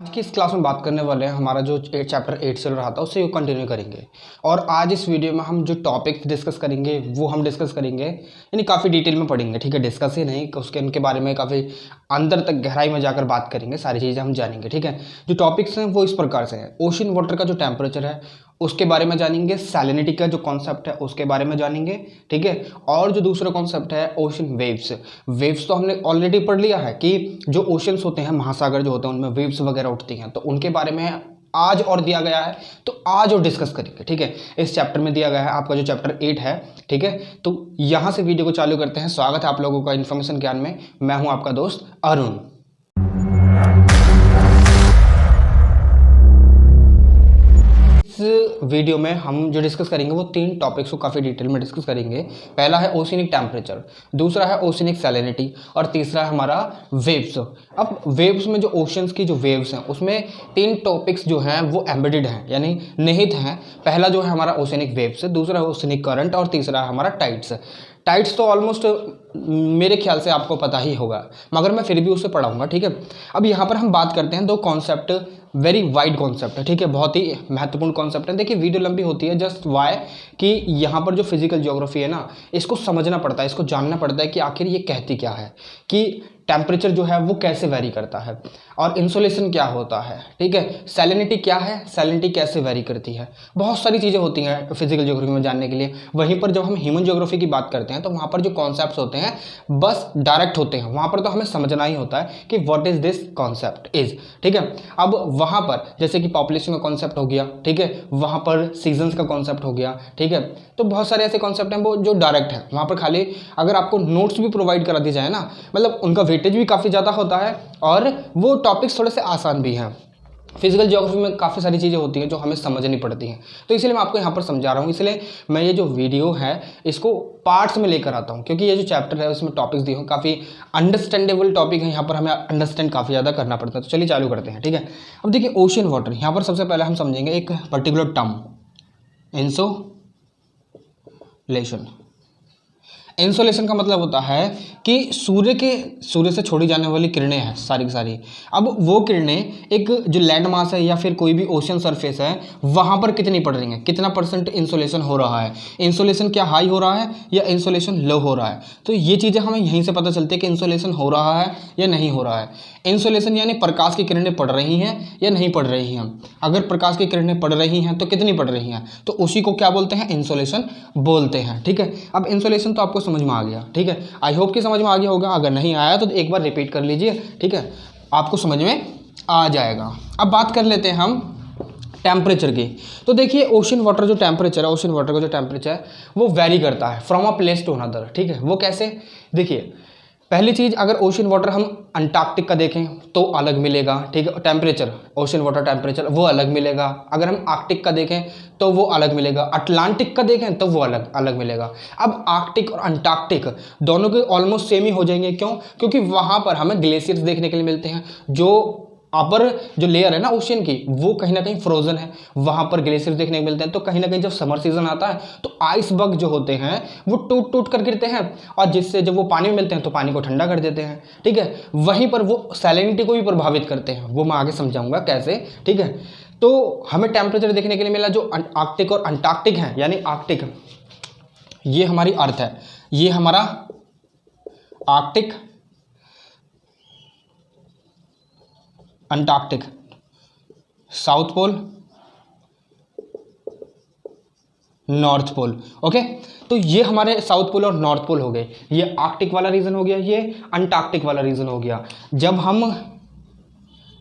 आज की इस क्लास में बात करने वाले हैं हमारा जो चैप्टर 8 चल रहा था उससे कंटिन्यू करेंगे। और आज इस वीडियो में हम जो टॉपिक्स डिस्कस करेंगे वो हम डिस्कस करेंगे यानी काफ़ी डिटेल में पढ़ेंगे। ठीक है, डिस्कस ही नहीं, उसके उनके बारे में काफ़ी अंदर तक गहराई में जाकर बात करेंगे, सारी चीज़ें हम जानेंगे। ठीक है, जो टॉपिक्स हैं वो इस प्रकार से हैं। ओशन वाटर का जो टेम्परेचर है उसके बारे में जानेंगे, सैलिनिटी का जो कॉन्सेप्ट है उसके बारे में जानेंगे। ठीक है, और जो दूसरा कॉन्सेप्ट है ओशन वेव्स। वेव्स तो हमने ऑलरेडी पढ़ लिया है कि जो ओशंस होते हैं, महासागर जो होते हैं, उनमें वेव्स वगैरह उठती हैं, तो उनके बारे में आज और दिया गया है, तो आज और डिस्कस करेंगे। ठीक है, इस चैप्टर में दिया गया है आपका जो चैप्टर 8 है। ठीक है, तो यहाँ से वीडियो को चालू करते हैं। स्वागत है आप लोगों का इन्फॉर्मेशन ज्ञान में। मैं हूँ आपका दोस्त अरुण। इस वीडियो में हम जो डिस्कस करेंगे वो 3 टॉपिक्स को काफ़ी डिटेल में डिस्कस करेंगे। पहला है ओशिनिक टेम्परेचर, दूसरा है ओशिनिक सैलिनिटी और तीसरा है हमारा वेव्स। अब वेव्स में जो ओशंस की जो वेव्स हैं उसमें 3 टॉपिक्स जो हैं वो एम्बेडेड हैं यानी निहित हैं। पहला जो है हमारा ओशिनिक वेव्स, दूसरा है ओशिनिक करंट और तीसरा है हमारा टाइड्स। टाइड्स तो ऑलमोस्ट मेरे ख्याल से आपको पता ही होगा, मगर मैं फिर भी उससे पढ़ाऊंगा। ठीक है, अब यहाँ पर हम बात करते हैं 2 कॉन्सेप्ट, वेरी वाइड कॉन्सेप्ट है। ठीक है, बहुत ही महत्वपूर्ण कॉन्सेप्ट है। देखिए वीडियो लंबी होती है जस्ट वाई कि यहाँ पर जो फिजिकल ज्योग्राफी है ना, इसको समझना पड़ता है, इसको जानना पड़ता है कि आखिर ये कहती क्या है, कि टेम्परेचर जो है वो कैसे वेरी करता है और इंसोलेशन क्या होता है। ठीक है, सैलिनिटी क्या है, सैलिनिटी कैसे वेरी करती है, बहुत सारी चीज़ें होती हैं फिजिकल ज्योग्राफी में जानने के लिए। वहीं पर जब हम ह्यूमन ज्योग्राफी की बात करते हैं तो वहाँ पर जो कॉन्सेप्ट्स होते हैं बस डायरेक्ट होते हैं, वहाँ पर तो हमें समझना ही होता है कि what is this concept is. ठीक है, अब वहाँ पर जैसे कि पॉपुलेशन का कॉन्सेप्ट हो गया, ठीक है, वहाँ पर सीजन्स का कॉन्सेप्ट हो गया। ठीक है, तो बहुत सारे ऐसे कॉन्सेप्ट हैं वो जो डायरेक्ट है, वहाँ पर खाली अगर आपको नोट्स भी प्रोवाइड करा दी जाए ना, मतलब उनका वेटेज भी काफ़ी ज़्यादा होता है और वो टॉपिक्स थोड़े से आसान भी हैं। फिजिकल ज्योग्राफी में काफ़ी सारी चीज़ें होती हैं जो हमें समझनी पड़ती हैं, तो इसलिए मैं आपको यहाँ पर समझा रहा हूँ। इसलिए मैं ये जो वीडियो है इसको पार्ट्स में लेकर आता हूँ, क्योंकि ये जो चैप्टर है उसमें टॉपिक्स दिए हैं, काफ़ी अंडरस्टैंडेबल टॉपिक है, यहाँ पर हमें अंडरस्टैंड काफ़ी ज़्यादा करना पड़ता है। तो चलिए चालू करते हैं। ठीक है, अब देखिए ओशन वाटर, यहाँ पर सबसे पहले हम समझेंगे एक पर्टिकुलर टर्म, इंसोलेशन। इंसोलेशन का मतलब होता है कि सूर्य से छोड़ी जाने वाली किरणें हैं सारी की सारी। अब वो किरणें एक जो लैंड मास है या फिर कोई भी ओशन सरफेस है वहाँ पर कितनी पड़ रही हैं, कितना % इंसोलेशन हो रहा है, इंसोलेशन क्या हाई हो रहा है या इंसोलेशन लो हो रहा है। तो ये चीज़ें हमें यहीं से पता चलती है कि इंसोलेशन हो रहा है या नहीं हो रहा है। इंसोलेशन यानी प्रकाश की किरणें पड़ रही हैं या नहीं पड़ रही हैं। अगर प्रकाश की किरणें पड़ रही हैं तो कितनी पड़ रही हैं, तो उसी को क्या बोलते हैं, इंसोलेशन बोलते हैं। ठीक है, अब इंसोलेशन तो आपको समझ में आ गया। ठीक है, आई होप कि समझ में आ गया होगा, अगर नहीं आया तो एक बार रिपीट कर लीजिए। ठीक है, आपको समझ में आ जाएगा। अब बात कर लेते हैं हम टेम्परेचर की। तो देखिए ओशन वाटर जो टेम्परेचर है, ओशन वाटर का जो टेम्परेचर है वो वेरी करता है from a place to another. ठीक है, वो कैसे, देखिए पहली चीज़, अगर ओशन वाटर हम अंटार्कटिक का देखें तो अलग मिलेगा। ठीक है, टेम्परेचर, ओशन वाटर टेम्परेचर वो अलग मिलेगा। अगर हम आर्कटिक का देखें तो वो अलग मिलेगा, अटलांटिक का देखें तो वो अलग अलग मिलेगा। अब आर्कटिक और अंटार्कटिक दोनों के ऑलमोस्ट सेम ही हो जाएंगे। क्यों, क्योंकि वहाँ पर हमें ग्लेशियर्स देखने के लिए मिलते हैं। जो अपर जो लेयर है ना ओशन की वो कहीं ना कहीं फ्रोजन है, वहाँ पर ग्लेशियर्स देखने को मिलते हैं। तो कहीं ना कहीं जब समर सीजन आता है तो आइसबर्ग जो होते हैं वो टूट टूट कर गिरते हैं और जिससे जब वो पानी में मिलते हैं तो पानी को ठंडा कर देते हैं। ठीक है, वहीं पर वो सैलिनिटी को भी प्रभावित करते हैं, वो मैं आगे समझाऊंगा कैसे। ठीक है, तो हमें टेम्परेचर देखने के लिए मिला जो आर्कटिक और अंटार्कटिक है, यानी आर्कटिक ये हमारी अर्थ है, ये हमारा Arctic, Antarctic, south pole, north pole. Okay, तो ये हमारे साउथ पोल और नॉर्थ पोल हो गए, ये आर्कटिक वाला रीजन हो गया, ये अंटार्कटिक वाला रीजन हो गया। जब हम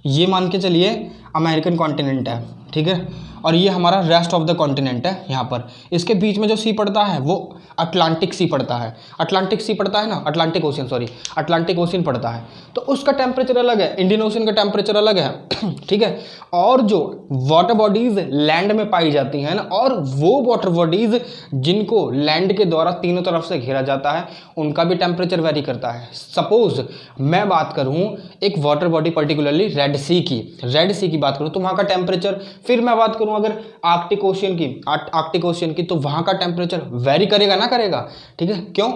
ये मान के चलिए अमेरिकन कॉन्टिनेंट है, ठीक है, और ये हमारा रेस्ट ऑफ द कॉन्टिनेंट है, यहाँ पर इसके बीच में जो सी पड़ता है वो अटलांटिक सी पड़ता है। अटलांटिक सी पड़ता है ना, Atlantic ocean, sorry Atlantic ocean पड़ता है, तो उसका टेम्परेचर अलग है, इंडियन ओशन का टेम्परेचर अलग है। ठीक है, और जो वाटर बॉडीज लैंड में पाई जाती हैं ना, और वो वाटर बॉडीज जिनको लैंड के द्वारा तीनों तरफ से घेरा जाता है उनका भी टेम्परेचर वेरी करता है। सपोज मैं बात करूँ एक वाटर बॉडी पर्टिकुलरली रेड सी की बात करूँ तो वहाँ का टेम्परेचर, फिर मैं बात करूँ अगर आर्कटिक ओशन की तो वहाँ का टेम्परेचर वेरी करेगा ना, करेगा। ठीक है, क्यों,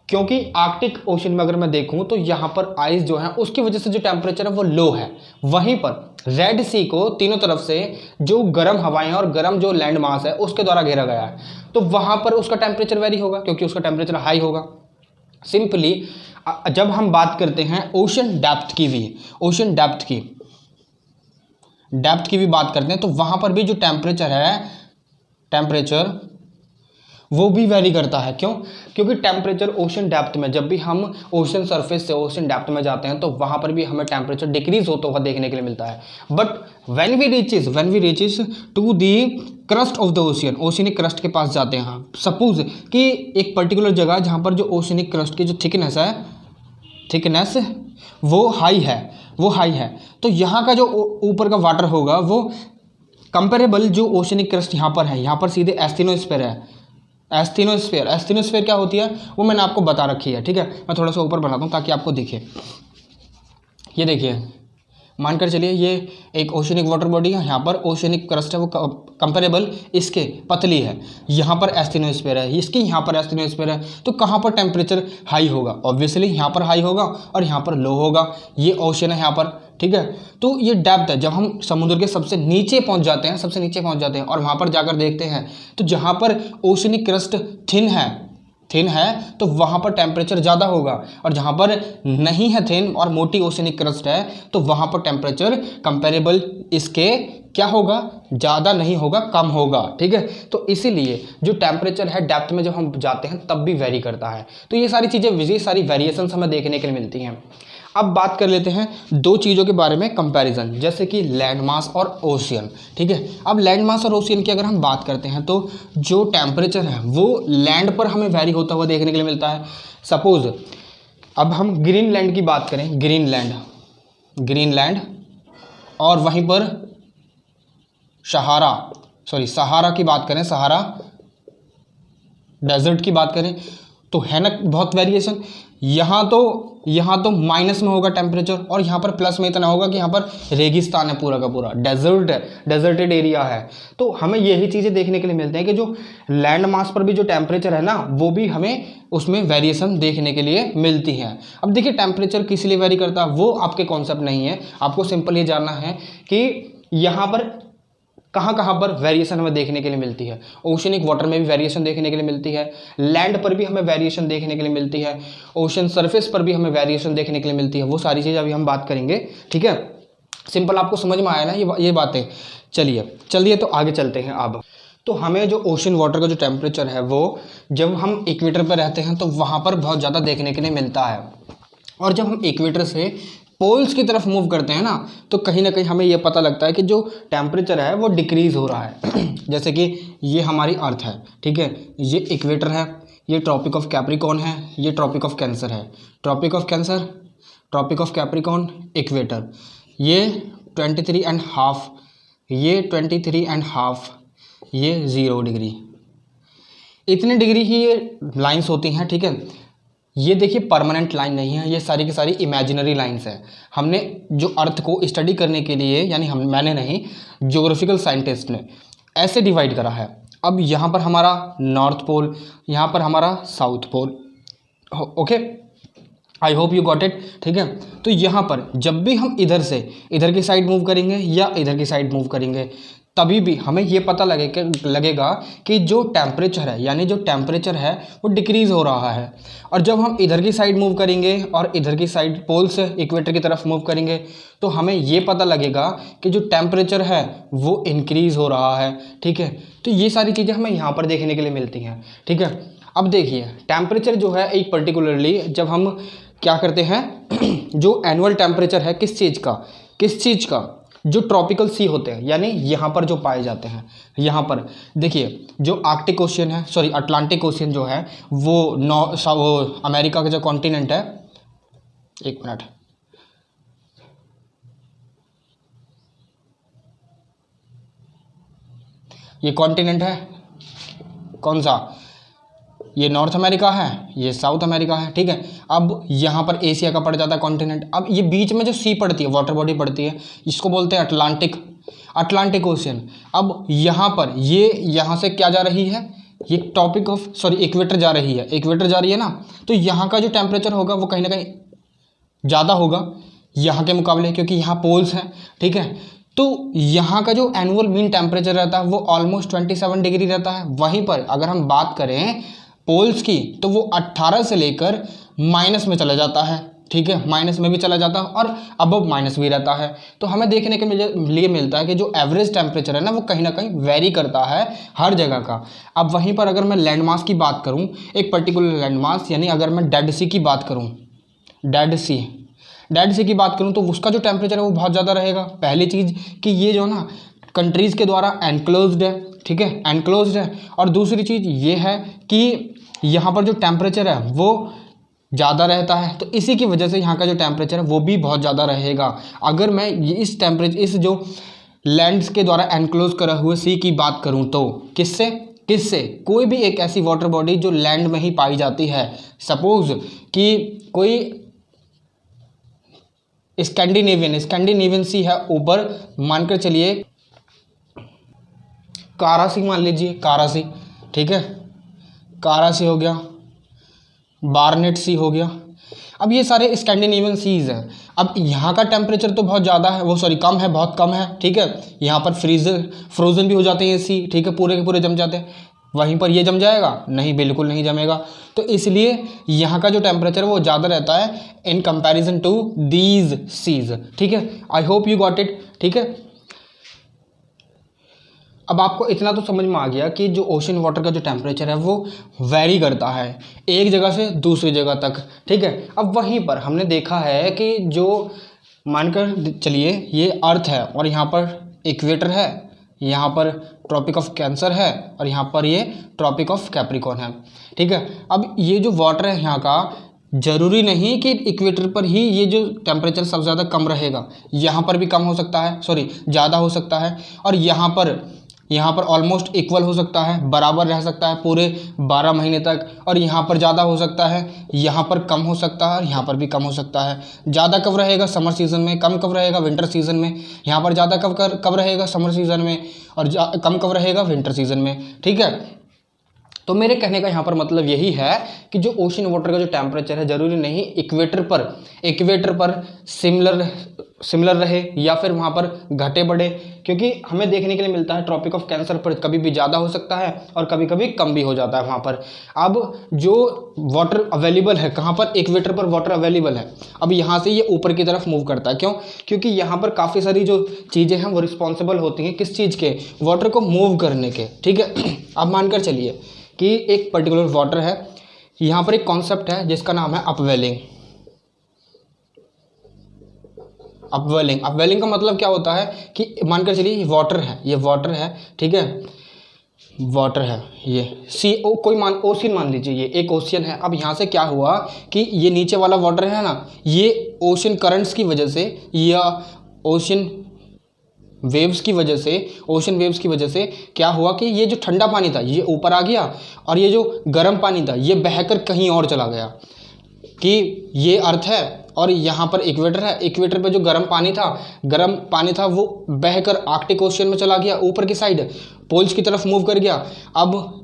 क्योंकि आर्कटिक ओशन में अगर मैं देखूं तो यहाँ पर आइस जो है उसकी वजह से जो टेम्परेचर है वो लो है। वहीं पर रेड सी को तीनों तरफ से जो गर्म हवाएं और गर्म जो लैंड मास है उसके द्वारा घेरा गया है, तो वहां पर उसका टेम्परेचर वेरी होगा क्योंकि उसका टेम्परेचर हाई होगा। सिंपली जब हम बात करते हैं ओशन डेप्थ की भी, ओशन डेप्थ की भी बात करते हैं, तो वहां पर भी जो टेम्परेचर है, टेम्परेचर वो भी वेरी करता है। क्यों? क्योंकि टेम्परेचर ओशन डेप्थ में, जब भी हम ओशन सरफेस से ओशन डेप्थ में जाते हैं तो वहां पर भी हमें टेम्परेचर डिक्रीज होता हुआ देखने के लिए मिलता है। But when we reaches to the crust of the ocean, oceanic crust के पास जाते हैं, सपोज कि एक पर्टिकुलर जगह जहां पर जो ओशियनिक क्रस्ट की जो थिकनेस वो हाई है, तो यहाँ का जो ऊपर का वाटर होगा वो कंपेरेबल जो ओशियनिक क्रस्ट यहाँ पर है, यहाँ पर सीधे एस्थेनोस्फीयर है। एस्थेनोस्फीयर क्या होती है वो मैंने आपको बता रखी है, ठीक है। मैं थोड़ा सा ऊपर बनाता हूँ ताकि आपको दिखे। ये देखिए, मानकर चलिए ये एक ओशियनिक वाटर बॉडी है, यहाँ पर ओशियनिक क्रस्ट है वो कंपेरेबल इसके पतली है, यहाँ पर एस्थेनोस्फीयर है, इसकी यहाँ पर एस्थेनोस्फीयर है, तो कहाँ पर टेम्परेचर हाई होगा? ऑब्वियसली यहाँ पर हाई होगा और यहाँ पर लो होगा। ये ओशन है यहाँ पर, ठीक है। तो ये डेप्थ है, जब हम समुद्र के सबसे नीचे पहुँच जाते हैं और वहाँ पर जाकर देखते हैं तो जहाँ पर ओशियनिक क्रस्ट थिन है तो वहाँ पर टेम्परेचर ज़्यादा होगा, और जहाँ पर नहीं है थिन और मोटी ओशियनिक क्रस्ट है तो वहाँ पर टेम्परेचर कंपेरेबल इसके क्या होगा? ज़्यादा नहीं होगा, कम होगा, ठीक है। तो इसीलिए जो टेम्परेचर है डेप्थ में जब हम जाते हैं तब भी वेरी करता है। तो ये सारी चीज़ें, ये सारी वेरिएशंस हमें देखने के लिए मिलती हैं। अब बात कर लेते हैं दो चीज़ों के बारे में कंपैरिजन, जैसे कि लैंड मास और ओशियन, ठीक है। अब लैंड मास और ओशियन की अगर हम बात करते हैं तो जो टेम्परेचर है वो लैंड पर हमें वेरी होता हुआ देखने के लिए मिलता है। सपोज अब हम ग्रीनलैंड की बात करें, ग्रीनलैंड और वहीं पर सहारा की बात करें, सहारा डेजर्ट की बात करें, तो है ना बहुत वेरिएशन। यहाँ तो माइनस में होगा टेम्परेचर और यहाँ पर प्लस में इतना होगा कि यहाँ पर रेगिस्तान है, पूरा का पूरा डेजर्ट है, डेजर्टेड एरिया है। तो हमें यही चीज़ें देखने के लिए मिलते हैं कि जो लैंड मास पर भी जो टेम्परेचर है ना वो भी हमें उसमें वेरिएशन देखने के लिए मिलती है। अब देखिए टेम्परेचर किस लिए वेरी करता है वो आपके कॉन्सेप्ट नहीं है, आपको सिंपल ये जानना है कि यहाँ पर कहाँ पर वेरिएशन हमें देखने के लिए मिलती है। ओशनिक वाटर में भी वेरिएशन देखने के लिए मिलती है, लैंड पर भी हमें वेरिएशन देखने के लिए मिलती है, ओशन सरफेस पर भी हमें वेरिएशन देखने के लिए मिलती है। वो सारी चीज़ें अभी हम बात करेंगे, ठीक है। सिंपल आपको समझ में आया ना ये बातें। चलिए तो आगे चलते हैं। अब तो हमें जो ओशन वाटर का जो टेम्परेचर है वो जब हम इक्वेटर पर रहते हैं तो वहाँ पर बहुत ज़्यादा देखने के लिए मिलता है, और जब हम इक्वेटर से पोल्स की तरफ मूव करते हैं ना तो कहीं ना कहीं हमें यह पता लगता है कि जो टेम्परेचर है वो डिक्रीज़ हो रहा है। जैसे कि ये हमारी अर्थ है, ठीक है, ये इक्वेटर है, ये ट्रॉपिक ऑफ कैप्रिकॉर्न है, ये ट्रॉपिक ऑफ कैंसर है, ट्रॉपिक ऑफ कैप्रिकॉर्न, इक्वेटर, ये 23.5, ये 23.5, ये 0 डिग्री, इतने डिग्री ही ये लाइंस होती हैं, ठीक है। ये देखिए परमानेंट लाइन नहीं है, ये सारी की सारी इमेजिनरी लाइंस है। हमने जो अर्थ को स्टडी करने के लिए, यानी मैंने नहीं, ज्योग्राफिकल साइंटिस्ट ने ऐसे डिवाइड करा है। अब यहाँ पर हमारा नॉर्थ पोल, यहाँ पर हमारा south pole, okay, I hope you got it, ठीक है। तो यहाँ पर जब भी हम इधर की साइड मूव करेंगे या इधर की साइड मूव करेंगे तभी भी हमें ये पता लगेगा कि जो टेम्परेचर है, यानी जो टेम्परेचर है वो डिक्रीज़ हो रहा है। और जब हम इधर की साइड मूव करेंगे और इधर की साइड पोल से इक्वेटर की तरफ मूव करेंगे तो हमें ये पता लगेगा कि जो टेम्परेचर है वो इंक्रीज़ हो रहा है, ठीक है। तो ये सारी चीज़ें हमें यहाँ पर देखने के लिए मिलती हैं, ठीक है। अब देखिए टेम्परेचर जो है एक पर्टिकुलरली जब हम क्या करते हैं जो एनुअल टेम्परेचर है किस चीज़ का जो ट्रॉपिकल सी होते हैं, यानी यहाँ पर जो पाए जाते हैं, यहाँ पर देखिए जो आर्कटिक ओशियन है, अटलांटिक ओशियन जो है वो अमेरिका का जो कॉन्टिनेंट है, एक मिनट, ये कॉन्टिनेंट है कौन सा, ये नॉर्थ अमेरिका है, ये साउथ अमेरिका है, ठीक है। अब यहाँ पर एशिया का पड़ जाता है कॉन्टिनेंट। अब ये बीच में जो सी पड़ती है, वाटर बॉडी पड़ती है, इसको बोलते हैं अटलांटिक ओशियन। अब यहाँ पर ये यहाँ से क्या जा रही है, ये टॉपिक ऑफ इक्वेटर जा रही है, इक्वेटर जा रही है ना, तो यहाँ का जो टेम्परेचर होगा वो कहीं ना कहीं ज़्यादा होगा यहाँ के मुकाबले, क्योंकि यहाँ पोल्स हैं, ठीक है। तो यहाँ का जो एनुअल मीन टेम्परेचर रहता है वो ऑलमोस्ट 27 डिग्री रहता है। वहीं पर अगर हम बात करें पोल्स की तो वो 18 से लेकर माइनस में चला जाता है, ठीक है, माइनस में भी चला जाता है और अबव माइनस भी रहता है। तो हमें देखने के लिए मिलता है कि जो एवरेज टेम्परेचर है ना वो कहीं ना कहीं वेरी करता है हर जगह का। अब वहीं पर अगर मैं लैंड मास की बात करूं, एक पर्टिकुलर लैंड मास, यानी अगर मैं डेड सी की बात करूं, डेड सी की बात करूं तो उसका जो टेम्परेचर है वो बहुत ज़्यादा रहेगा। पहली चीज़ कि ये जो ना कंट्रीज़ के द्वारा एनक्लोज्ड है, ठीक है, एनक्लोज्ड है। और दूसरी चीज़ ये है कि यहाँ पर जो टेम्परेचर है वो ज़्यादा रहता है, तो इसी की वजह से यहाँ का जो टेम्परेचर है वो भी बहुत ज़्यादा रहेगा। अगर मैं इस जो लैंड्स के द्वारा एनक्लोज करा हुए सी की बात करूँ तो किससे कोई भी एक ऐसी वाटर बॉडी जो लैंड में ही पाई जाती है, सपोज कि कोई स्कैंडिनेवियन सी है ऊपर, मानकर चलिए कारासी मान लीजिए, कारासी, ठीक है, कारासी हो गया, बार्नेट सी हो गया। अब ये सारे स्कैंडिनेवियन सीज हैं। अब यहाँ का टेम्परेचर तो बहुत ज़्यादा है, कम है, बहुत कम है, ठीक है। यहाँ पर फ्रोजन भी हो जाते हैं सी, ठीक है, पूरे के पूरे जम जाते हैं। वहीं पर ये जम जाएगा? नहीं, बिल्कुल नहीं जमेगा। तो इसलिए यहाँ का जो टेम्परेचर वो ज़्यादा रहता है in comparison to these seas, ठीक है। I hope you got it, ठीक है। अब आपको इतना तो समझ में आ गया कि जो ओशन वाटर का जो टेम्परेचर है वो वेरी करता है एक जगह से दूसरी जगह तक, ठीक है। अब वहीं पर हमने देखा है कि जो मानकर चलिए ये अर्थ है और यहाँ पर इक्वेटर है, यहाँ पर ट्रॉपिक ऑफ कैंसर है और यहाँ पर ये ट्रॉपिक ऑफ कैप्रिकॉर्न है, ठीक है। अब ये जो वाटर है यहाँ का, ज़रूरी नहीं कि इक्वेटर पर ही ये जो टेम्परेचर सबसे ज़्यादा कम रहेगा, यहाँ पर भी कम हो सकता है, ज़्यादा हो सकता है। और यहाँ पर ऑलमोस्ट इक्वल हो सकता है, बराबर रह सकता है पूरे 12 महीने तक। और यहाँ पर ज़्यादा हो सकता है, यहाँ पर कम हो सकता है और यहाँ पर भी कम हो सकता है। ज़्यादा कब रहेगा? समर सीज़न में। कम कब रहेगा? विंटर सीज़न में। यहाँ पर ज़्यादा कब रहेगा? समर सीज़न में। और कम कब रहेगा? विंटर सीज़न में, ठीक है। तो मेरे कहने का यहाँ पर मतलब यही है कि जो ओशन वाटर का जो टेम्परेचर है ज़रूरी नहीं इक्वेटर पर सिमिलर रहे या फिर वहाँ पर घटे बढ़े, क्योंकि हमें देखने के लिए मिलता है ट्रॉपिक ऑफ कैंसर पर कभी भी ज़्यादा हो सकता है और कभी कभी कम भी हो जाता है वहाँ पर। अब जो वाटर अवेलेबल है, कहाँ पर? इक्वेटर पर वाटर अवेलेबल है। अब यहाँ से ये ऊपर की तरफ मूव करता है, क्यों? क्योंकि यहाँ पर काफ़ी सारी जो चीज़ें हैं वो रिस्पॉन्सिबल होती हैं किस चीज़ के? वाटर को मूव करने के, ठीक है। अब मानकर चलिए कि एक पर्टिकुलर वाटर है, यहाँ पर एक कॉन्सेप्ट है जिसका नाम है अपवेलिंग। अपवेलिंग का मतलब क्या होता है कि मानकर चलिए ये वाटर है, ठीक है, वाटर है ये ओशियन मान लीजिए, ये एक ओशियन है। अब यहाँ से क्या हुआ कि ये नीचे वाला वाटर है ना, ये ओशन करंट्स की वजह से या ओशन वेव्स की वजह से क्या हुआ कि ये जो ठंडा पानी था ये ऊपर आ गया और ये जो गर्म पानी था ये बहकर कहीं और चला गया। कि ये अर्थ है और यहाँ पर इक्वेटर है, इक्वेटर पे जो गर्म पानी था वो बहकर आर्कटिक ओशियन में चला गया, ऊपर की साइड पोल्स की तरफ मूव कर गया, अब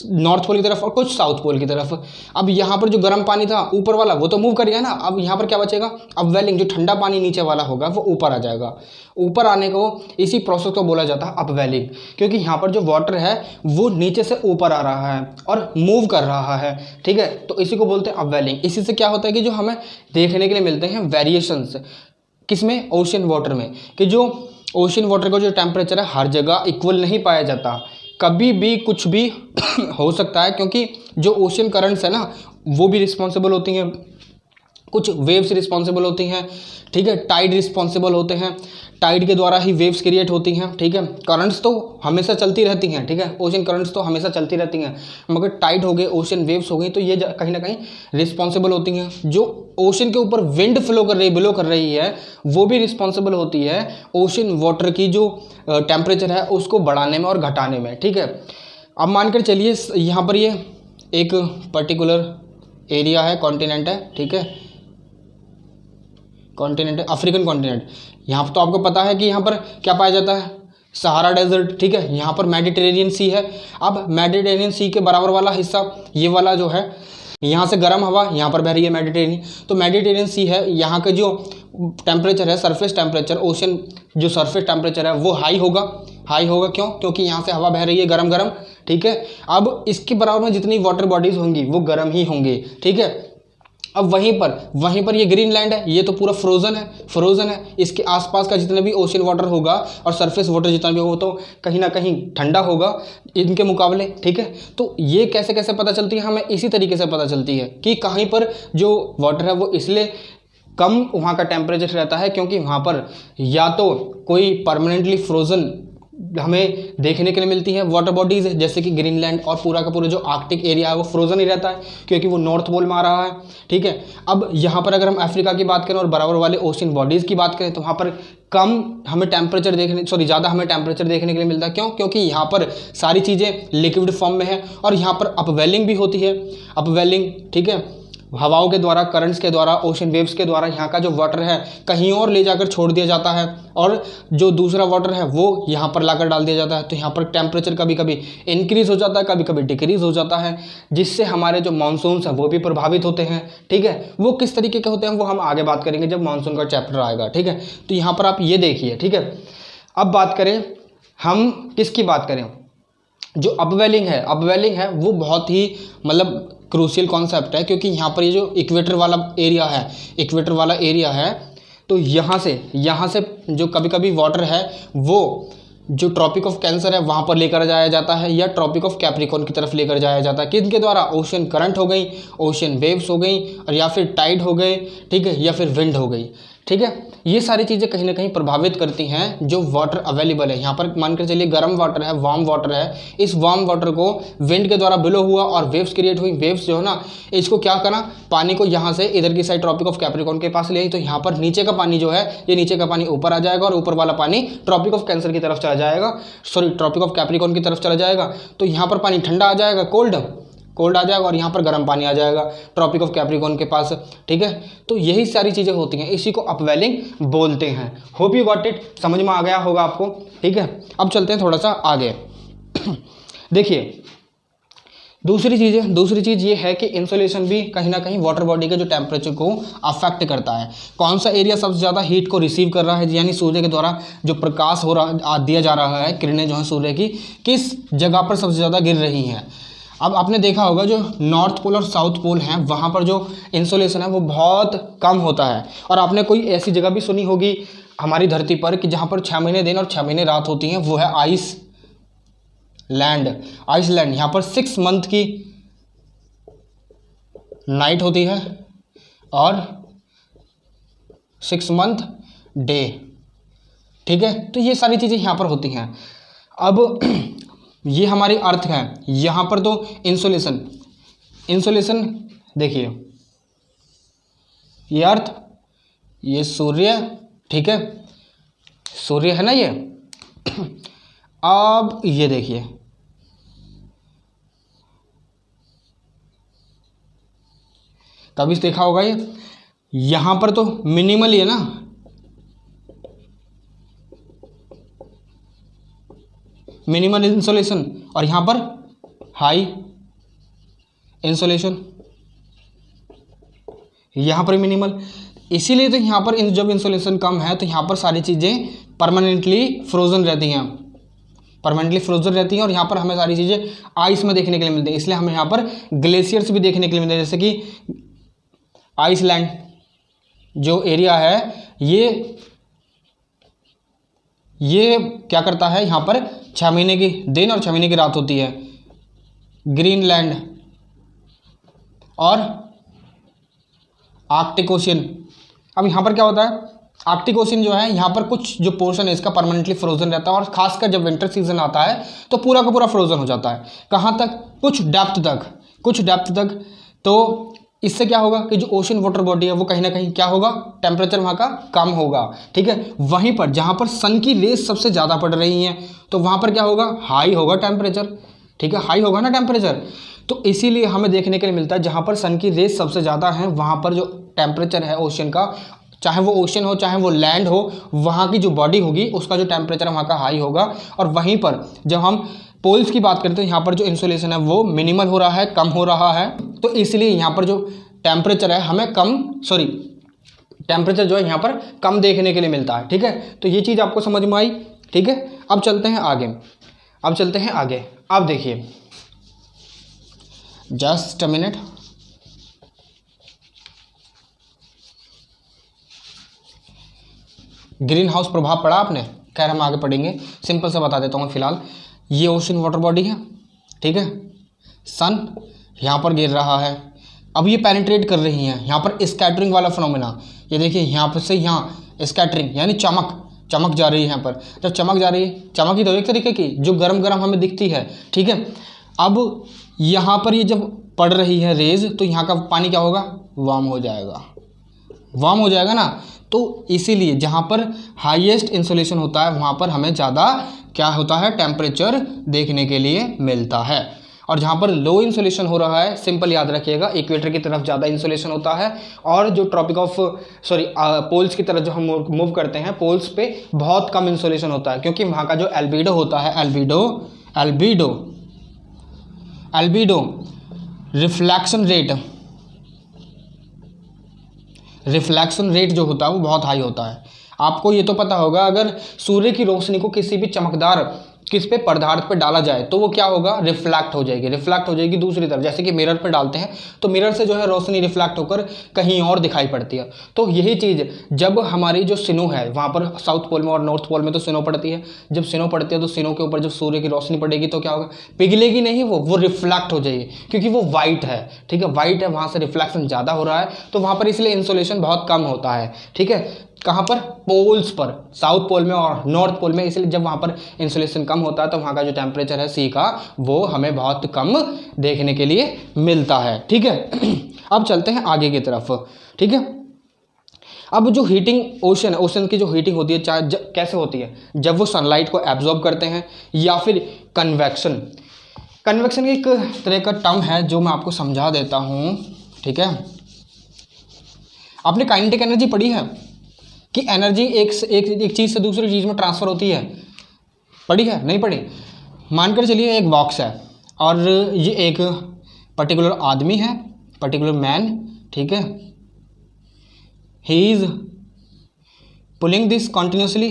नॉर्थ पोल की तरफ और कुछ साउथ पोल की तरफ। अब यहाँ पर जो गर्म पानी था ऊपर वाला वो तो मूव कर गया ना, अब यहाँ पर क्या बचेगा? अपवेलिंग, जो ठंडा पानी नीचे वाला होगा वो ऊपर आ जाएगा। ऊपर आने को इसी प्रोसेस को बोला जाता है अपवेलिंग, क्योंकि यहाँ पर जो वाटर है वो नीचे से ऊपर आ रहा है और मूव कर रहा है, ठीक है। तो इसी को बोलते हैं अपवेलिंग। इसी से क्या होता है कि जो हमें देखने के लिए मिलते हैं वेरिएशंस, किसमें? ओशन वाटर में। कि जो ओशन वाटर का जो टेम्परेचर है हर जगह इक्वल नहीं पाया जाता, कभी भी कुछ भी हो सकता है, क्योंकि जो ओशन करंट्स है ना वो भी रिस्पॉन्सिबल होती हैं, कुछ वेव्स रिस्पॉन्सिबल होती हैं, ठीक है, टाइड रिस्पॉन्सिबल होते हैं, टाइड के द्वारा ही वेव्स क्रिएट होती हैं, ठीक है। करंट्स तो हमेशा चलती रहती हैं, ठीक है, ओशन करंट्स तो हमेशा चलती रहती हैं, मगर टाइड हो गए, ओशन वेव्स हो गई, तो ये कहीं ना कहीं रिस्पॉन्सिबल होती हैं। जो ओशन के ऊपर विंड बिलो कर रही है वो भी रिस्पॉन्सिबल होती है ओशन वाटर की जो टेम्परेचर है उसको बढ़ाने में और घटाने में, ठीक है। अब मानकर चलिए यहाँ पर ये एक पर्टिकुलर एरिया है, कॉन्टिनेंट है, ठीक है, कॉन्टिनेंट है, अफ्रीकन कॉन्टिनेंट। यहाँ पर तो आपको पता है कि यहाँ पर क्या पाया जाता है? सहारा डेजर्ट, ठीक है, यहाँ पर मेडिटेरेनियन सी है। अब मेडिटेरेनियन सी के बराबर वाला हिस्सा ये वाला जो है, यहाँ से गर्म हवा यहाँ पर बह रही है मेडिटेरेनियन, तो मेडिटेरेनियन सी है, यहाँ के जो टेम्परेचर है, सरफेस टेम्परेचर, ओशन जो सरफेस टेम्परेचर है वो हाई होगा। हाई होगा क्यों? क्योंकि यहाँ से हवा बह रही है गरम गरम, ठीक है। अब इसके बराबर में जितनी वाटर बॉडीज होंगी वो गर्म ही होंगी, ठीक है। अब वहीं पर ये ग्रीनलैंड है, ये तो पूरा फ्रोजन है। इसके आसपास का जितना भी ओशन वाटर होगा और सरफेस वाटर जितना भी हो तो कहीं ना कहीं ठंडा होगा इनके मुकाबले, ठीक है। तो ये कैसे कैसे पता चलती है हमें? इसी तरीके से पता चलती है कि कहीं पर जो वाटर है वो इसलिए कम वहाँ का टेम्परेचर रहता है क्योंकि वहाँ पर या तो कोई परमानेंटली फ्रोजन हमें देखने के लिए मिलती है वाटर बॉडीज, जैसे कि ग्रीनलैंड, और पूरा का पूरा जो आर्कटिक एरिया है वो फ्रोजन ही रहता है क्योंकि वो नॉर्थ पोल में आ रहा है, ठीक है। अब यहाँ पर अगर हम अफ्रीका की बात करें और बराबर वाले ओशन बॉडीज़ की बात करें तो वहाँ पर ज़्यादा हमें टेम्परेचर देखने के लिए मिलता है। क्यों? क्योंकि यहाँ पर सारी चीज़ें लिक्विड फॉर्म में है और यहाँ पर अपवेलिंग भी होती है, अपवेलिंग, ठीक है, हवाओं के द्वारा, करंट्स के द्वारा, ओशन वेव्स के द्वारा यहाँ का जो वाटर है कहीं और ले जाकर छोड़ दिया जाता है और जो दूसरा वाटर है वो यहाँ पर लाकर डाल दिया जाता है। तो यहाँ पर टेम्परेचर कभी कभी इंक्रीज़ हो जाता है, कभी कभी डिक्रीज़ हो जाता है, जिससे हमारे जो मानसून्स हैं वो भी प्रभावित होते हैं, ठीक है। वो किस तरीके के होते हैं वो हम आगे बात करेंगे जब मानसून का चैप्टर आएगा, ठीक है। तो यहाँ पर आप ये देखिए, ठीक है। अब बात करें हम किसकी बात करें, जो अपवेलिंग है वो बहुत ही मतलब क्रूशियल कॉन्सेप्ट है क्योंकि यहाँ पर ये जो इक्वेटर वाला एरिया है तो यहाँ से जो कभी कभी वाटर है वो जो ट्रॉपिक ऑफ कैंसर है वहाँ पर लेकर जाया जाता है या ट्रॉपिक ऑफ कैप्रिकॉर्न की तरफ लेकर जाया जाता है। किनके द्वारा? ओशन करंट हो गई, ओशन वेव्स हो गई, और या फिर टाइड हो गए, ठीक है, या फिर विंड हो गई, ठीक है। ये सारी चीज़ें कहीं ना कहीं प्रभावित करती हैं जो वाटर अवेलेबल है। यहाँ पर मान कर चलिए गर्म वाटर है, वार्म वाटर है, इस वार्म वाटर को विंड के द्वारा बिलो हुआ और वेव्स क्रिएट हुई, वेव्स जो है ना इसको क्या करा, पानी को यहाँ से इधर की साइड ट्रॉपिक ऑफ कैप्रिकॉर्न के पास ले आई, तो यहाँ पर नीचे का पानी जो है, ये नीचे का पानी ऊपर आ जाएगा और ऊपर वाला पानी ट्रॉपिक ऑफ कैंसर की तरफ चला जाएगा, ट्रॉपिक ऑफ कैप्रिकॉर्न की तरफ चला जाएगा। तो यहाँ पर पानी ठंडा आ जाएगा, कोल्ड आ जाएगा, और यहाँ पर गर्म पानी आ जाएगा ट्रॉपिक ऑफ कैप्रिकॉर्न के पास, ठीक है। तो यही सारी चीज़ें होती हैं, इसी को अपवेलिंग बोलते हैं। होप यू गॉट इट, समझ में आ गया होगा आपको, ठीक है। अब चलते हैं थोड़ा सा आगे। देखिए दूसरी चीज़ ये है कि इंसुलेशन भी कहीं ना कहीं वाटर बॉडी के जो टेम्परेचर को अफेक्ट करता है। कौन सा एरिया सबसे ज़्यादा हीट को रिसीव कर रहा है, यानी सूर्य के द्वारा जो प्रकाश दिया जा रहा है, किरणें जो हैं सूर्य की किस जगह पर सबसे ज़्यादा गिर रही हैं। अब आपने देखा होगा जो नॉर्थ पोल और साउथ पोल हैं वहाँ पर जो इंसुलेशन है वो बहुत कम होता है, और आपने कोई ऐसी जगह भी सुनी होगी हमारी धरती पर कि जहाँ पर 6 महीने दिन और 6 महीने रात होती हैं, वो है आइसलैंड। यहाँ पर 6 मंथ की नाइट होती है और 6 मंथ डे, ठीक है। तो ये सारी चीज़ें यहाँ पर होती हैं। अब ये हमारी अर्थ है, यहाँ पर तो इंसुलेशन देखिए, ये अर्थ, ये सूर्य, ठीक है, सूर्य है ना ये। अब ये देखिए, कभी देखा होगा ये, यहाँ पर तो मिनिमल ही है ना, मिनिमल इंसुलेशन, और यहाँ पर हाई इंसुलेशन, यहाँ पर मिनिमल। इसीलिए तो यहाँ पर जब इंसुलेशन कम है तो यहाँ पर सारी चीज़ें परमानेंटली फ्रोजन रहती हैं, और यहाँ पर हमें सारी चीज़ें आइस में देखने के लिए मिलती है। इसलिए हमें यहाँ पर ग्लेशियर्स भी देखने के लिए मिलते हैं, जैसे कि आइसलैंड जो एरिया है ये क्या करता है, यहाँ पर 6 महीने की दिन और 6 महीने की रात होती है। ग्रीनलैंड और आर्कटिक ओशन, अब यहाँ पर क्या होता है, आर्कटिक ओशन जो है यहाँ पर कुछ जो पोर्शन है इसका परमानेंटली फ्रोजन रहता है, और खासकर जब विंटर सीजन आता है तो पूरा का पूरा फ्रोजन हो जाता है। कहाँ तक? कुछ डेप्थ तक। तो इससे क्या होगा कि जो ओशन वाटर बॉडी है वो कहीं ना कहीं क्या होगा, टेम्परेचर वहाँ का कम होगा, ठीक है। वहीं पर जहाँ पर सन की रेस सबसे ज़्यादा पड़ रही हैं तो वहाँ पर क्या होगा, हाई होगा टेम्परेचर, ठीक है, हाई होगा ना टेम्परेचर। तो इसीलिए हमें देखने के लिए मिलता है जहाँ पर सन की रेस सबसे ज़्यादा है वहाँ पर जो टेम्परेचर है ओशन का चाहे वो ओशन हो चाहे वो लैंड हो, वहाँ की जो बॉडी होगी उसका जो टेम्परेचर है वहाँ का हाई होगा। और वहीं पर जब हम पोल्स की बात करते हैं यहाँ पर जो इंसोलेशन है वो मिनिमल हो रहा है, कम हो रहा है, तो इसलिए यहाँ पर जो टेम्परेचर है हमें टेम्परेचर जो है यहाँ पर कम देखने के लिए मिलता है। ठीक है, तो ये चीज़ आपको समझ में आई। ठीक है, अब चलते हैं आगे। अब देखिए, just a minute. Green house प्रभाव पड़ा आपने? खैर हम आगे पढ़ेंगे, सिंपल से बता देता हूँ फिलहाल। ये ओशन वाटर बॉडी है, ठीक है, सन यहाँ पर गिर रहा है, अब ये पेनिट्रेट कर रही हैं यहाँ पर स्कैटरिंग वाला फिनोमेना। ये देखिए यहाँ पर से यहाँ स्कैटरिंग यानी चमक जा रही है। यहाँ पर जब चमक जा रही है, चमक ही तो एक तरीके की जो गरम गरम हमें दिखती है। ठीक है, अब यहाँ पर ये जब पड़ रही है रेज, तो यहाँ का पानी क्या होगा, वार्म हो जाएगा ना। तो इसीलिए जहाँ पर हाईएस्ट इंसोलेशन होता है वहाँ पर हमें ज़्यादा क्या होता है, टेम्परेचर देखने के लिए मिलता है। और जहाँ पर लो इंसोलेशन हो रहा है, सिंपल याद रखिएगा, इक्वेटर की तरफ ज़्यादा इंसोलेशन होता है। और जो पोल्स की तरफ जो हम मूव करते हैं, पोल्स पे बहुत कम इंसोलेशन होता है, क्योंकि वहाँ का जो एल्बिडो होता है, एल्बिडो रिफ्लेक्शन रेट जो होता है वो बहुत हाई होता है। आपको ये तो पता होगा, अगर सूर्य की रोशनी को किसी भी चमकदार किस पे पदार्थ पे डाला जाए तो वो क्या होगा, रिफ्लेक्ट हो जाएगी दूसरी तरफ। जैसे कि मिरर पे डालते हैं तो मिरर से जो है रोशनी रिफ्लेक्ट होकर कहीं और दिखाई पड़ती है। तो यही चीज़ जब हमारी जो सिनो है, वहाँ पर साउथ पोल में और नॉर्थ पोल में तो सिनो पड़ती है, जब सिनो पड़ती है तो सिनो के ऊपर जब सूर्य की रोशनी पड़ेगी तो क्या होगा, पिघलेगी नहीं, वो रिफ्लेक्ट हो जाएगी, क्योंकि वो वाइट है। ठीक है, वाइट है, वहाँ से रिफ्लेक्शन ज़्यादा हो रहा है, तो वहाँ पर इसलिए इंसोलेशन बहुत कम होता है। ठीक है, कहाँ पर, पोल्स पर, साउथ पोल में और नॉर्थ पोल में। इसलिए जब वहाँ पर इंसुलेशन कम होता है तो वहाँ का जो टेम्परेचर है सी का, वो हमें बहुत कम देखने के लिए मिलता है। ठीक है, अब चलते हैं आगे की तरफ। ठीक है, अब जो हीटिंग ओशन की जो हीटिंग होती है, चाहे कैसे होती है, जब वो सनलाइट को एब्जॉर्ब करते हैं, या फिर कन्वेक्शन एक तरह का टर्म है जो मैं आपको समझा देता हूँ। ठीक है, आपने काइनेटिक एनर्जी पढ़ी है कि एनर्जी एक चीज़ से दूसरी चीज़ में ट्रांसफ़र होती है, पढ़ी है, नहीं पढ़ी? मानकर चलिए एक बॉक्स है और ये एक पर्टिकुलर आदमी है, पर्टिकुलर मैन, ठीक है, he is pulling this continuously,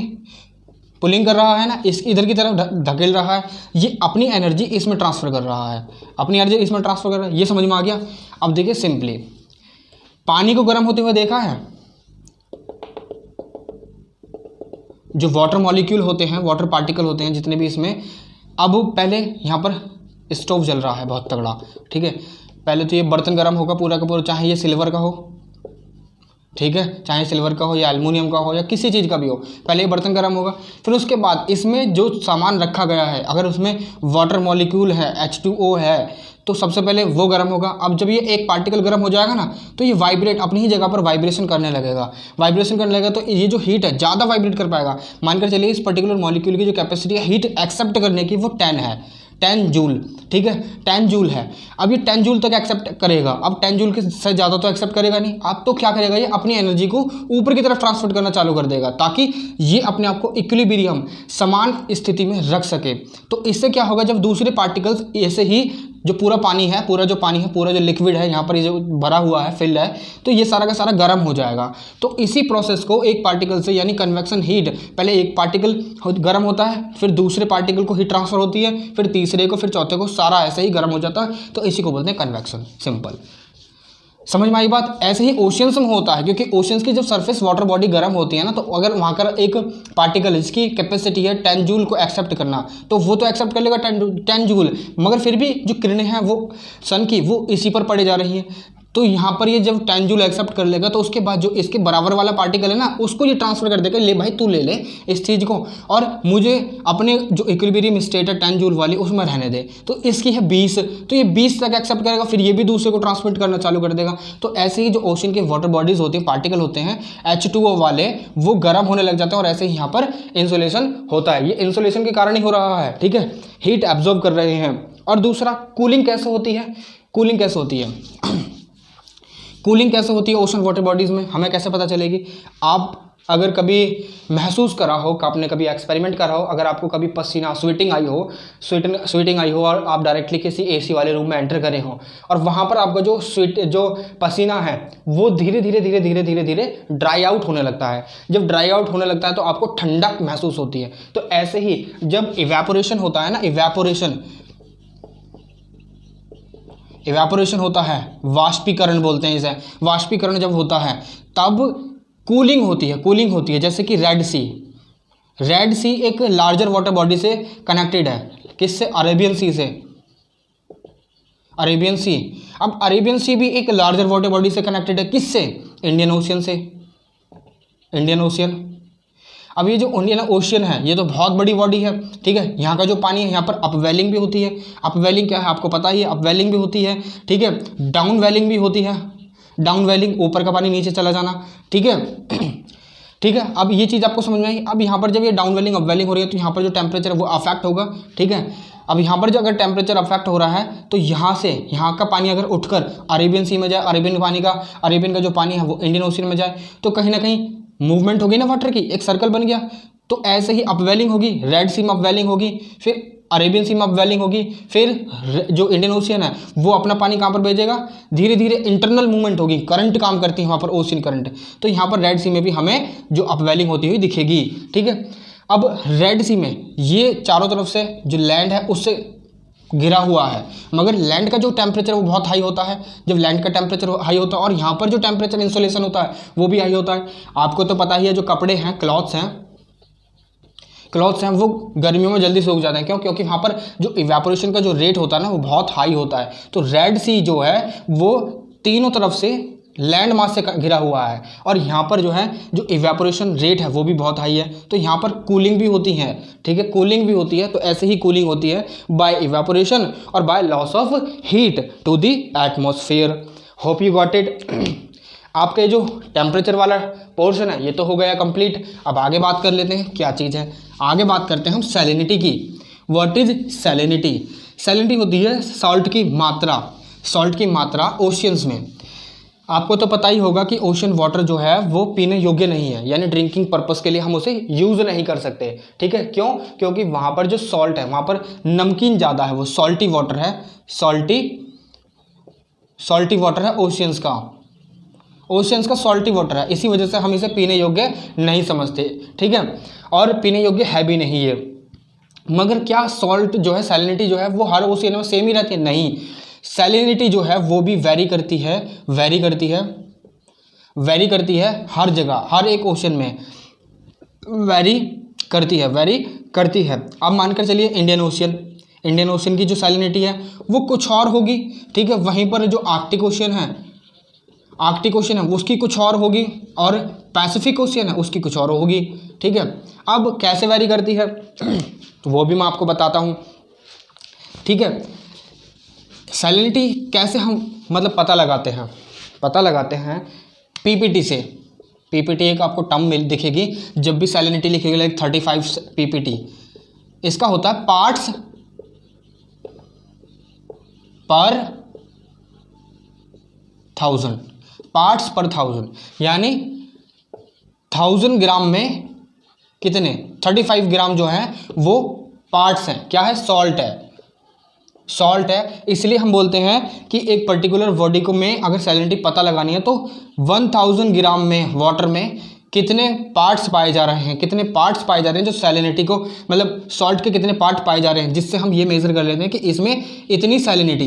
pulling कर रहा है ना, इस इधर की तरफ धकेल रहा है, ये अपनी एनर्जी इसमें ट्रांसफ़र कर रहा है, ये समझ में आ गया। अब देखिए सिंपली, पानी को गर्म होते हुए देखा है, जो वाटर मॉलिक्यूल होते हैं, वाटर पार्टिकल होते हैं जितने भी इसमें, अब पहले यहाँ पर स्टोव जल रहा है बहुत तगड़ा। ठीक है, पहले तो ये बर्तन गर्म होगा पूरा का पूरा, चाहे ये सिल्वर का हो, ठीक है, चाहे सिल्वर का हो या एल्युमिनियम का हो या किसी चीज़ का भी हो, पहले ये बर्तन गर्म होगा, फिर उसके बाद इसमें जो सामान रखा गया है, अगर उसमें वाटर मॉलिक्यूल है, H2O है, तो सबसे पहले वो गर्म होगा। अब जब ये एक पार्टिकल गर्म हो जाएगा ना, तो ये वाइब्रेट अपनी ही जगह पर वाइब्रेशन करने लगेगा, तो ये जो हीट है ज़्यादा वाइब्रेट कर पाएगा। मानकर चलिए इस पर्टिकुलर मॉलिक्यूल की जो कैपेसिटी है हीट एक्सेप्ट करने की, वो 10 है, 10 जूल। ठीक है, 10 जूल है। अब ये 10 जूल तक एक्सेप्ट करेगा, अब 10 जूल के से ज़्यादा तो एक्सेप्ट करेगा नहीं। अब तो क्या करेगा, ये अपनी एनर्जी को ऊपर की तरफ ट्रांसफर करना चालू कर देगा, ताकि ये अपने आप को इक्विलिब्रियम, समान स्थिति में रख सके। तो इससे क्या होगा, जब दूसरे पार्टिकल्स ऐसे ही जो पूरा जो लिक्विड है यहाँ पर, ये जो भरा हुआ है, फिल्ड है, तो ये सारा का सारा गर्म हो जाएगा। तो इसी प्रोसेस को एक पार्टिकल से, यानी कन्वेक्शन हीट, पहले एक पार्टिकल गर्म होता है, फिर दूसरे पार्टिकल को हीट ट्रांसफर होती है, फिर तीसरे को, फिर चौथे को, सारा ऐसे ही गर्म हो जाता है। तो इसी को बोलते हैं कन्वेक्शन। सिंपल, समझ में आई बात? ऐसे ही ओशियंस में होता है, क्योंकि ओशियंस की जब सरफेस वाटर बॉडी गर्म होती है ना, तो अगर वहाँ का एक पार्टिकल, इसकी कैपेसिटी है 10 जूल को एक्सेप्ट करना, तो वो तो एक्सेप्ट कर लेगा 10 जूल, मगर फिर भी जो किरणें हैं वो सन की, वो इसी पर पड़े जा रही हैं। तो यहाँ पर ये जब 10 जूल एक्सेप्ट कर लेगा, तो उसके बाद जो इसके बराबर वाला पार्टिकल है ना, उसको ये ट्रांसफर कर देगा, ले भाई तू ले ले इस चीज़ को, और मुझे अपने जो इक्विलिब्रियम स्टेट है 10 जूल वाली, उसमें रहने दे। तो इसकी है 20, तो ये 20 तक एक्सेप्ट करेगा, फिर ये भी दूसरे को ट्रांसमिट करना चालू कर देगा। तो ऐसे ही जो ओशन के वाटर बॉडीज होती हैं, पार्टिकल होते हैं H2O वाले, वो गर्म होने लग जाते हैं, और ऐसे ही यहाँ पर इंसुलेशन होता है। ये इंसुलेशन के कारण ही हो रहा है। ठीक है, हीट एब्जॉर्ब कर रहे हैं। और दूसरा, कूलिंग कैसे होती है? कूलिंग कैसे होती है ओशन वाटर बॉडीज़ में, हमें कैसे पता चलेगी? आप अगर कभी महसूस करा हो, आपने कभी एक्सपेरिमेंट करा हो, अगर आपको कभी पसीना स्वेटिंग आई हो और आप डायरेक्टली किसी एसी वाले रूम में एंटर करे हो और वहाँ पर आपका जो पसीना है वो धीरे धीरे ड्राई आउट होने लगता है। जब ड्राई आउट होने लगता है तो आपको ठंडक महसूस होती है। तो ऐसे ही जब इवेपोरेशन होता है ना, इवेपोरेशन होता है, वाष्पीकरण बोलते हैं इसे, वाष्पीकरण जब होता है तब कूलिंग होती है। जैसे कि रेड सी एक लार्जर वाटर बॉडी से कनेक्टेड है, किससे? अरेबियन सी से, अरेबियन सी। अब अरेबियन सी भी एक लार्जर वाटर बॉडी से कनेक्टेड है, किससे? इंडियन ओशियन से, इंडियन ओशियन। अब ये जो इंडियन ओशियन है ये तो बहुत बड़ी बॉडी है, ठीक है। यहाँ का जो पानी है यहाँ पर अपवेलिंग भी होती है। अपवेलिंग क्या है आपको पता ही है, अपवेलिंग भी होती है, ठीक है। डाउन वेलिंग भी होती है, डाउन वेलिंग ऊपर का पानी नीचे चला जाना, ठीक है। ठीक है, अब ये चीज़ आपको समझ में आई। अब यहाँ पर जब ये डाउन वेलिंग अप वेलिंग हो रही है तो यहाँ पर जो टेम्परेचर है वो अफेक्ट होगा, ठीक है। अब यहाँ पर जो अगर टेम्परेचर अफेक्ट हो रहा है तो यहाँ का पानी अगर उठकर अरेबियन सी में जाए, अरेबियन का जो पानी है वो इंडियन ओशियन में जाए तो कहीं ना कहीं मूवमेंट होगी ना वाटर की, एक सर्कल बन गया। तो ऐसे ही अपवेलिंग होगी, रेड सी में अपवेलिंग होगी, फिर अरेबियन सी में अपवेलिंग होगी, फिर जो इंडियन ओशियन है वो अपना पानी कहाँ पर भेजेगा? धीरे धीरे इंटरनल मूवमेंट होगी, करंट काम करती है वहाँ पर, ओशियन करंट। तो यहाँ पर रेड सी में भी हमें जो अपवेलिंग होती हुई दिखेगी, ठीक है। अब रेड सी में ये चारों तरफ से जो लैंड है उससे घिरा हुआ है, मगर लैंड का जो टेम्परेचर वो बहुत हाई होता है। जब लैंड का टेम्परेचर हाई होता है और यहाँ पर जो टेम्परेचर इंसोलेशन होता है वो भी हाई होता है। आपको तो पता ही है, जो कपड़े हैं, क्लॉथ्स हैं वो गर्मियों में जल्दी सूख जाते हैं। क्यों? क्योंकि वहाँ पर जो इवेपोरेशन का जो रेट होता है ना वो बहुत हाई होता है। तो रेड सी जो है वो तीनों तरफ से लैंड मास से घिरा हुआ है और यहाँ पर जो है जो इवेपोरेशन रेट है वो भी बहुत हाई है। तो यहाँ पर कूलिंग भी होती है, ठीक है, कूलिंग भी होती है। तो ऐसे ही कूलिंग होती है बाय इवेपोरेशन और by loss of heat to the atmosphere. Hope you got it. आपके जो टेम्परेचर वाला पोर्शन है ये तो हो गया कंप्लीट। अब आगे बात कर लेते हैं क्या चीज़ है, आगे बात करते हैं हम सैलिनिटी की। What is salinity? सैलिनिटी होती है सॉल्ट की मात्रा ओशियंस में। आपको तो पता ही होगा कि ओशन वाटर जो है वो पीने योग्य नहीं है, यानी ड्रिंकिंग पर्पस के लिए हम उसे यूज़ नहीं कर सकते, ठीक है। क्यों? क्योंकि वहाँ पर जो सॉल्ट है वहाँ पर नमकीन ज़्यादा है, वो सॉल्टी वाटर है, सॉल्टी वाटर है ओशियंस का सॉल्टी वाटर है। इसी वजह से हम इसे पीने योग्य नहीं समझते, ठीक है, और पीने योग्य है भी नहीं ये। मगर क्या सॉल्ट जो है, सैलिनिटी जो है वो हर ओशियन में सेम ही रहती है? नहीं, सैलिनिटी जो है वो भी वेरी करती है हर जगह, हर एक ओशन में वेरी करती है। अब मानकर चलिए इंडियन ओशन की जो सैलिनिटी है वो कुछ और होगी, ठीक है। वहीं पर जो आर्कटिक ओशन है उसकी कुछ और होगी और पैसिफिक ओशियन है उसकी कुछ और होगी, ठीक है। अब कैसे वेरी करती है तो वो भी मैं आपको बताता हूँ, ठीक है। सैलिनिटी कैसे हम मतलब पता लगाते हैं पीपीटी से। पीपीटी एक आपको टर्म दिखेगी जब भी सैलिनिटी लिखेगी, लाइक 35 पीपीटी। इसका होता है पार्ट्स पर 1000, यानी 1000 ग्राम में कितने 35 ग्राम जो है वो पार्ट्स हैं। क्या है? सॉल्ट है। इसलिए हम बोलते हैं कि एक पर्टिकुलर बॉडी को में अगर सैलिनिटी पता लगानी है तो 1000 ग्राम में वाटर में कितने पार्ट्स पाए जा रहे हैं, जो सैलिनिटी को मतलब सॉल्ट के कितने पार्ट पाए जा रहे हैं, जिससे हम ये मेजर कर लेते हैं कि इसमें इतनी सैलिनिटी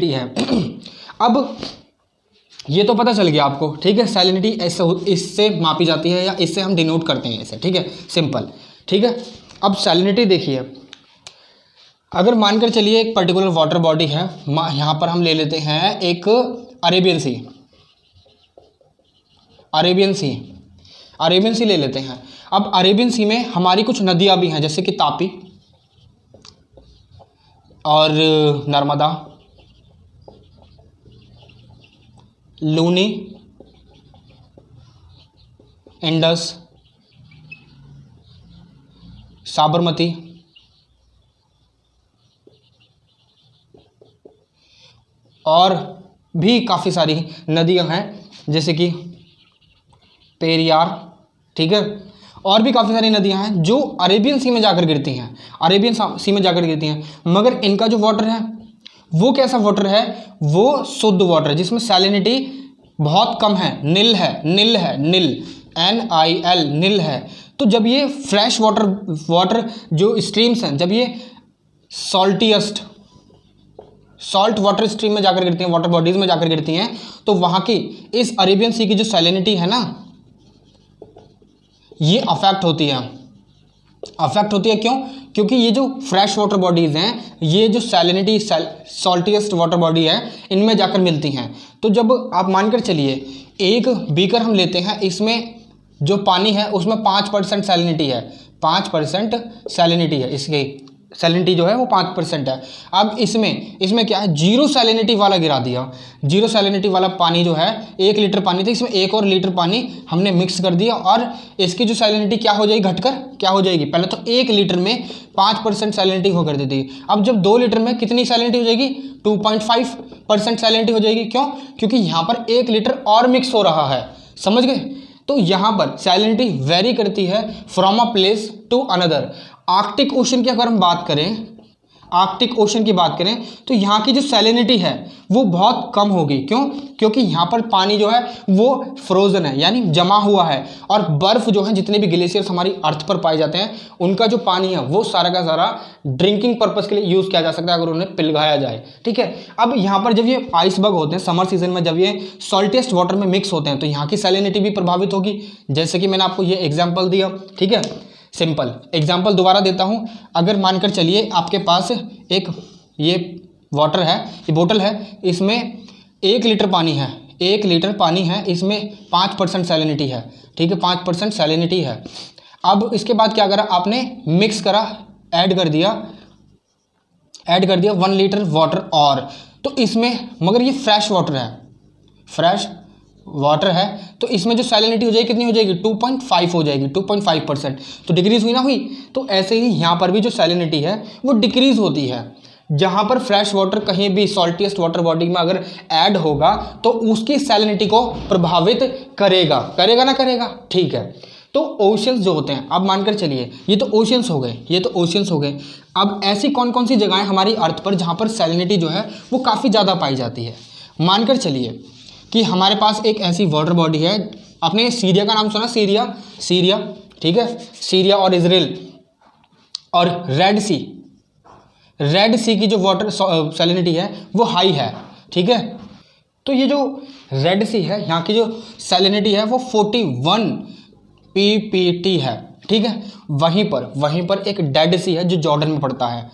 है। अब ये तो पता चल गया आपको, ठीक है। सैलिनिटी इससे मापी जाती है या इससे हम डिनोट करते हैं इसे, ठीक है, सिंपल, ठीक है। अब सैलिनिटी देखिए, अगर मानकर चलिए एक पर्टिकुलर वाटर बॉडी है, यहाँ पर हम ले लेते हैं एक अरेबियन सी ले लेते हैं। अब अरेबियन सी में हमारी कुछ नदियाँ भी हैं, जैसे कि तापी और नर्मदा, लूनी, इंडस, साबरमती और भी काफ़ी सारी नदियां हैं, जैसे कि पेरियार, ठीक है, और भी काफ़ी सारी नदियां हैं जो अरेबियन सी में जाकर गिरती हैं, अरेबियन सी में जाकर गिरती हैं। मगर इनका जो वाटर है वो कैसा वाटर है, वो शुद्ध वाटर है जिसमें सैलिनिटी बहुत कम है, नील है, नील है, नील, NIL, नील है। तो जब ये फ्रेश वाटर जो स्ट्रीम्स हैं, जब ये सॉल्ट वाटर स्ट्रीम में जाकर गिरती हैं, वाटर बॉडीज में जाकर गिरती हैं, तो वहाँ की इस अरेबियन सी की जो सैलिनिटी है ना, ये अफेक्ट होती है। अफेक्ट होती है क्यों? क्योंकि ये जो फ्रेश वाटर बॉडीज़ हैं, ये जो सैलिनिटी सॉल्टीएस्ट वाटर बॉडी है, इनमें जाकर मिलती हैं। तो जब आप मानकर चलिए एक बीकर हम लेते हैं, इसमें जो पानी है उसमें 5% सैलिनिटी है, 5% सैलिनिटी है, इसकी सैलिनिटी जो है वो 5% है। अब इसमें क्या है, जीरो सैलिनिटी वाला गिरा दिया, जीरो सैलिनिटी वाला पानी जो है 1 लीटर पानी था, इसमें 1 और लीटर पानी हमने मिक्स कर दिया और इसकी जो सैलिनिटी क्या हो जाएगी, घटकर क्या हो जाएगी, पहले तो 1 लीटर में 5% सैलिनिटी हो कर देती है। अब जब 2 लीटर में कितनी सैलिनिटी हो जाएगी, 2.5% सैलिनिटी हो जाएगी। क्यों? क्योंकि यहाँ पर 1 लीटर और मिक्स हो रहा है, समझ गए? तो यहाँ पर सैलिनिटी वेरी करती है from a place to another. Arctic ocean की अगर हम बात करें, आर्कटिक ओशन की बात करें, तो यहाँ की जो सैलिनिटी है वो बहुत कम होगी। क्यों? क्योंकि यहाँ पर पानी जो है वो फ्रोजन है, यानी जमा हुआ है, और बर्फ़ जो है, जितने भी ग्लेशियर्स हमारी अर्थ पर पाए जाते हैं, उनका जो पानी है वो सारा का सारा ड्रिंकिंग पर्पज़ के लिए यूज़ किया जा सकता है अगर उन्हें पिघलाया जाए, ठीक है। अब यहाँ पर जब ये आइसबर्ग होते हैं समर सीजन में, जब ये सॉल्टेस्ट वाटर में मिक्स होते हैं, तो यहाँ की सैलिनिटी भी प्रभावित होगी, जैसे कि मैंने आपको ये एग्जाम्पल दिया, ठीक है। सिंपल एग्जाम्पल दोबारा देता हूँ। अगर मानकर चलिए आपके पास एक ये वाटर है, ये बोतल है, इसमें 1 लीटर पानी है, 1 लीटर पानी है, इसमें 5% सैलिनिटी है, ठीक है, 5% सैलिनिटी है। अब इसके बाद क्या करा आपने, मिक्स करा, ऐड कर दिया 1 लीटर वाटर और, तो इसमें, मगर ये फ्रेश वाटर है, फ्रेश वाटर है, तो इसमें जो सैलिनिटी हो जाएगी कितनी हो जाएगी, 2.5 हो जाएगी, 2.5%। तो डिक्रीज हुई ना, हुई। तो ऐसे ही यहाँ पर भी जो सैलिनिटी है वो डिक्रीज होती है। जहाँ पर फ्रेश वाटर कहीं भी सॉल्टीएस्ट वाटर बॉडी में अगर ऐड होगा तो उसकी सैलिनिटी को प्रभावित करेगा, करेगा ना करेगा, ठीक है। तो ओशियंस जो होते हैं, अब मानकर चलिए ये तो ओशियंस हो गए, ये तो ओशियंस हो गए। अब ऐसी कौन कौन सी जगहें हमारी अर्थ पर जहाँ पर सैलिनिटी जो है वो काफ़ी ज़्यादा पाई जाती है। मानकर चलिए कि हमारे पास एक ऐसी वाटर बॉडी है, आपने सीरिया का नाम सुना, सीरिया, ठीक है, सीरिया और इजराइल और रेड सी की जो वाटर सैलिनिटी है वो हाई है, ठीक है। तो ये जो रेड सी है, यहाँ की जो सैलिनिटी है वो 41 ppt है, ठीक है। वहीं पर एक डेड सी है जो जॉर्डन में पड़ता है,